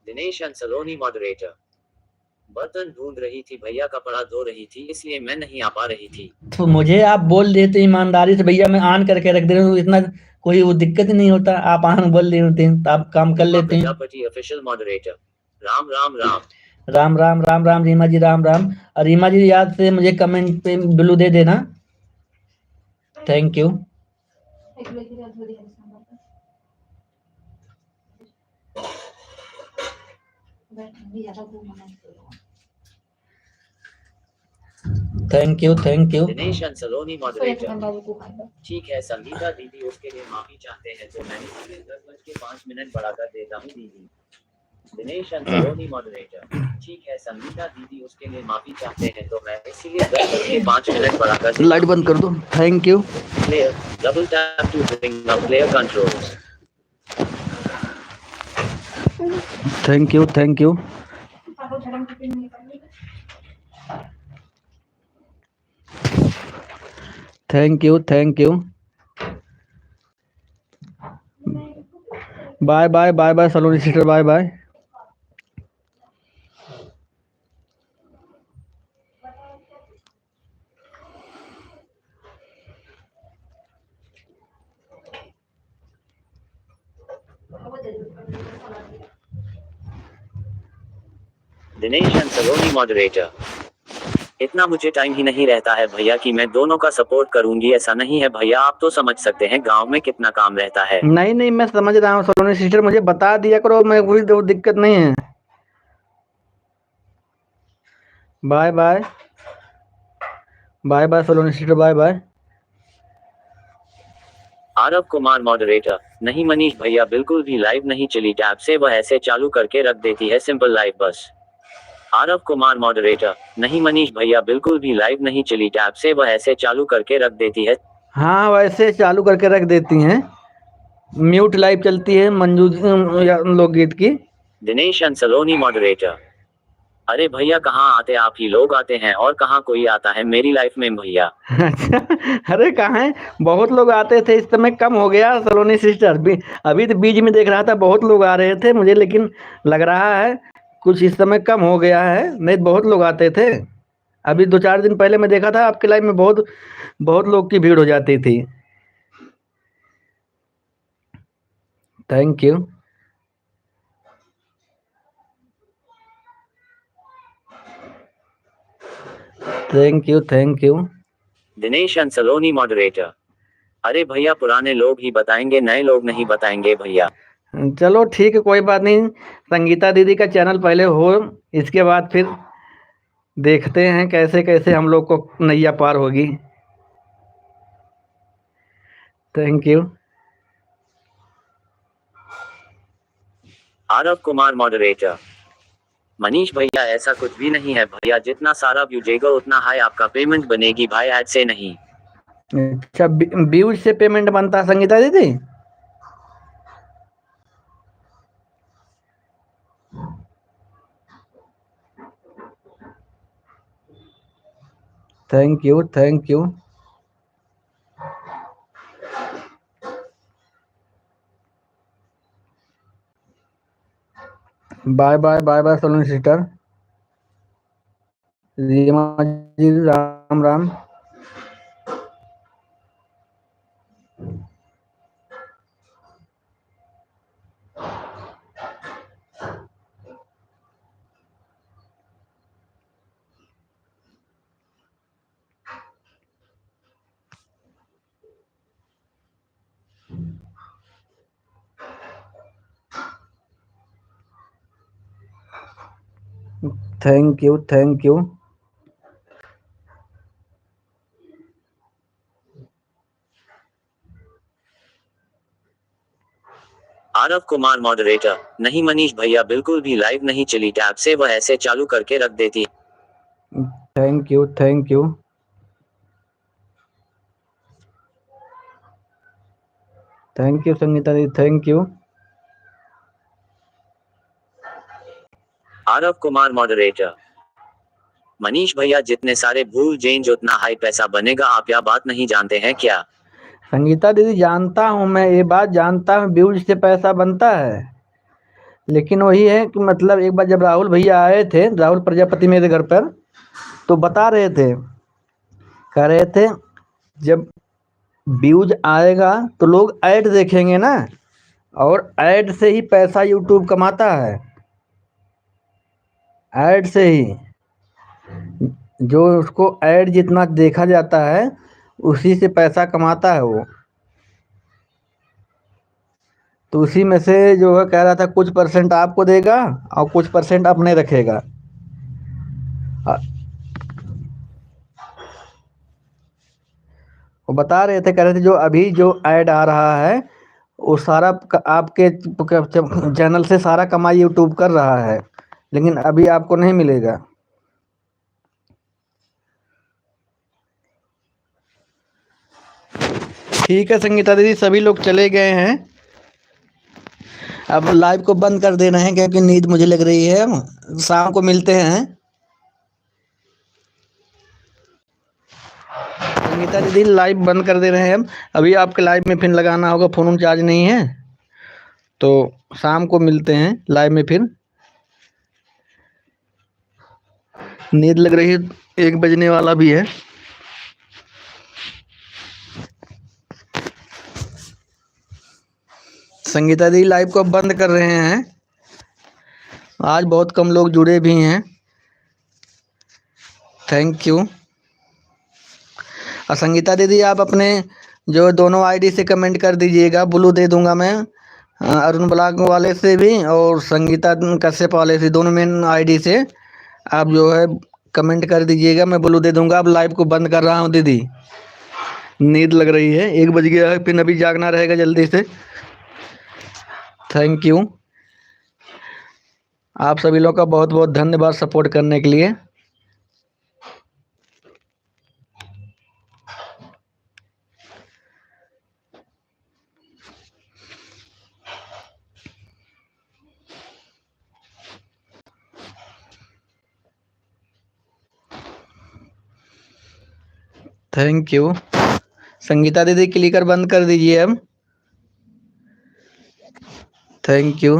Dinesh and Saloni moderator. बर्तन ढूंढ रही थी भैया, कपड़ा धो रही थी, इसलिए मैं नहीं आ पा रही थी। तो मुझे आप बोल देते ईमानदारी से, भैया मैं ऑन करके रख दे रहा हूँ, इतना कोई वो दिक्कत ही नहीं होता, आप ऑन बोल रही होती तो आप काम कर लेते हैं। Prajapati official moderator. राम राम राम। राम राम राम राम रीमा जी, राम राम। और रीमा जी याद से मुझे कमेंट पे ब्लू दे देना, thank you. Thank you Dinesh and Saloni moderator. ठीक है संगीता दीदी, उसके लिए माफी चाहते हैं तो मैंने इसे 10:05 बढ़ाकर देता हूँ दीदी। Dinesh and Saloni moderator. ठीक है संगीता दीदी, उसके लिए माफी चाहते हैं तो मैं इसीलिए 10:05 बढ़ाकर लाइट बंद कर दो, thank you. Player double tap to bring up player controls. Thank you. Thank you. Bye bye bye bye Saloni sister, bye bye. Dinesh and Saloni moderator. इतना मुझे टाइम ही नहीं रहता है भैया कि मैं दोनों का सपोर्ट करूंगी, ऐसा नहीं है भैया, आप तो समझ सकते हैं गांव में कितना काम रहता है। नहीं मैं समझ रहा हूँ सलोनी सिस्टर, मुझे बता दिया करो, मैं कोई दिक्कत नहीं है। Bye bye bye bye Saloni sister, bye bye. Aarav Kumar moderator. नहीं मनीष भैया, बिल्कुल भी लाइव नहीं चली, टैब से वह ऐसे चालू करके रख देती है, सिंपल लाइव बस। आरव कुमार मॉडरेटर। नहीं मनीष भैया, बिल्कुल भी लाइव नहीं चली, टैब से वह ऐसे चालू करके रख देती है। हाँ वैसे चालू करके रख देती हैं, म्यूट लाइव चलती है मंजू लोकगीत की। Dinesh and Saloni moderator. अरे भैया कहाँ आते आप ही लोग आते हैं, और कहाँ कोई आता है मेरी लाइफ में भैया। अच्छा, अरे कहाँ है, बहुत लोग आते थे, इस समय कम हो गया सलोनी सिस्टर, अभी तो बीच में देख रहा था बहुत लोग आ रहे थे मुझे, लेकिन लग रहा है कुछ इस समय कम हो गया है, नहीं तो बहुत लोग आते थे। अभी 2-4 दिन पहले मैं देखा था आपके लाइव में बहुत बहुत लोग की भीड़ हो जाती थी। Thank you. Thank you. Dinesh and Saloni moderator. अरे भैया पुराने लोग ही बताएंगे, नए लोग नहीं बताएंगे भैया। चलो ठीक है, कोई बात नहीं, संगीता दीदी का चैनल पहले हो, इसके बाद फिर देखते हैं कैसे कैसे हम लोग को नैया पार होगी। Thank you. Aarav Kumar moderator. Manish भैया ऐसा कुछ भी नहीं है भैया, जितना सारा व्यूजेगा उतना हाई आपका पेमेंट बनेगी भाई, ऐड से नहीं। अच्छा, व्यूज से पेमेंट बनता है संगीता दीदी? Thank you. Bye bye bye bye Solan sister. Reema ji Ram Ram. Thank you thank you. Aarav Kumar moderator, नहीं मनीष भैया बिल्कुल भी लाइव नहीं चली टैब से, वह ऐसे चालू करके रख देती। Thank you thank you. Thank you Sangeeta ji thank you. Aarav Kumar moderator, Manish भैया जितने सारे भूल चेंज उतना हाई पैसा बनेगा, आप यह बात नहीं जानते हैं क्या? संगीता दीदी जानता हूँ, मैं ये बात जानता हूँ, व्यूज से पैसा बनता है। लेकिन वही है कि मतलब एक बार जब राहुल भैया आए थे, राहुल प्रजापति मेरे घर पर, तो बता रहे थे, कह रहे थे जब व्यूज आएगा तो लोग ऐड देखेंगे ना, और ऐड से ही पैसा यूट्यूब कमाता है। ऐड से ही, जो उसको ऐड जितना देखा जाता है उसी से पैसा कमाता है वो। तो उसी में से जो है कह रहा था कुछ परसेंट आपको देगा और कुछ परसेंट अपने रखेगा। अ- वो बता रहे थे, कह रहे थे जो अभी जो ऐड आ रहा है वो सारा आपके चैनल से सारा कमाई यूट्यूब कर रहा है, लेकिन अभी आपको नहीं मिलेगा। ठीक है संगीता दीदी, सभी लोग चले गए हैं, अब लाइव को बंद कर देना है क्योंकि नींद मुझे लग रही है। हम शाम को मिलते हैं। संगीता दीदी लाइव बंद कर दे रहे हैं हम, अभी आपके लाइव में फिर लगाना होगा, फोन चार्ज नहीं है, तो शाम को मिलते हैं लाइव में फिर। नींद लग रही है, 1 बजने वाला भी है। संगीता दी लाइव को बंद कर रहे हैं, आज बहुत कम लोग जुड़े भी हैं। Thank you. और संगीता दीदी आप अपने जो दोनों आईडी से कमेंट कर दीजिएगा, ब्लू दे दूंगा मैं, अरुण ब्लॉग वाले से भी और संगीता कश्यप वाले से, दोनों मेन आईडी से आप जो है कमेंट कर दीजिएगा, मैं ब्लू दे दूंगा। अब लाइव को बंद कर रहा हूँ दीदी, नींद लग रही है, 1 बज गया है, फिर अभी जागना रहेगा जल्दी से। थैंक यू, आप सभी लोग का बहुत बहुत धन्यवाद सपोर्ट करने के लिए। Thank you. संगीता दीदी क्लिकर बंद कर दीजिए अब। Thank you.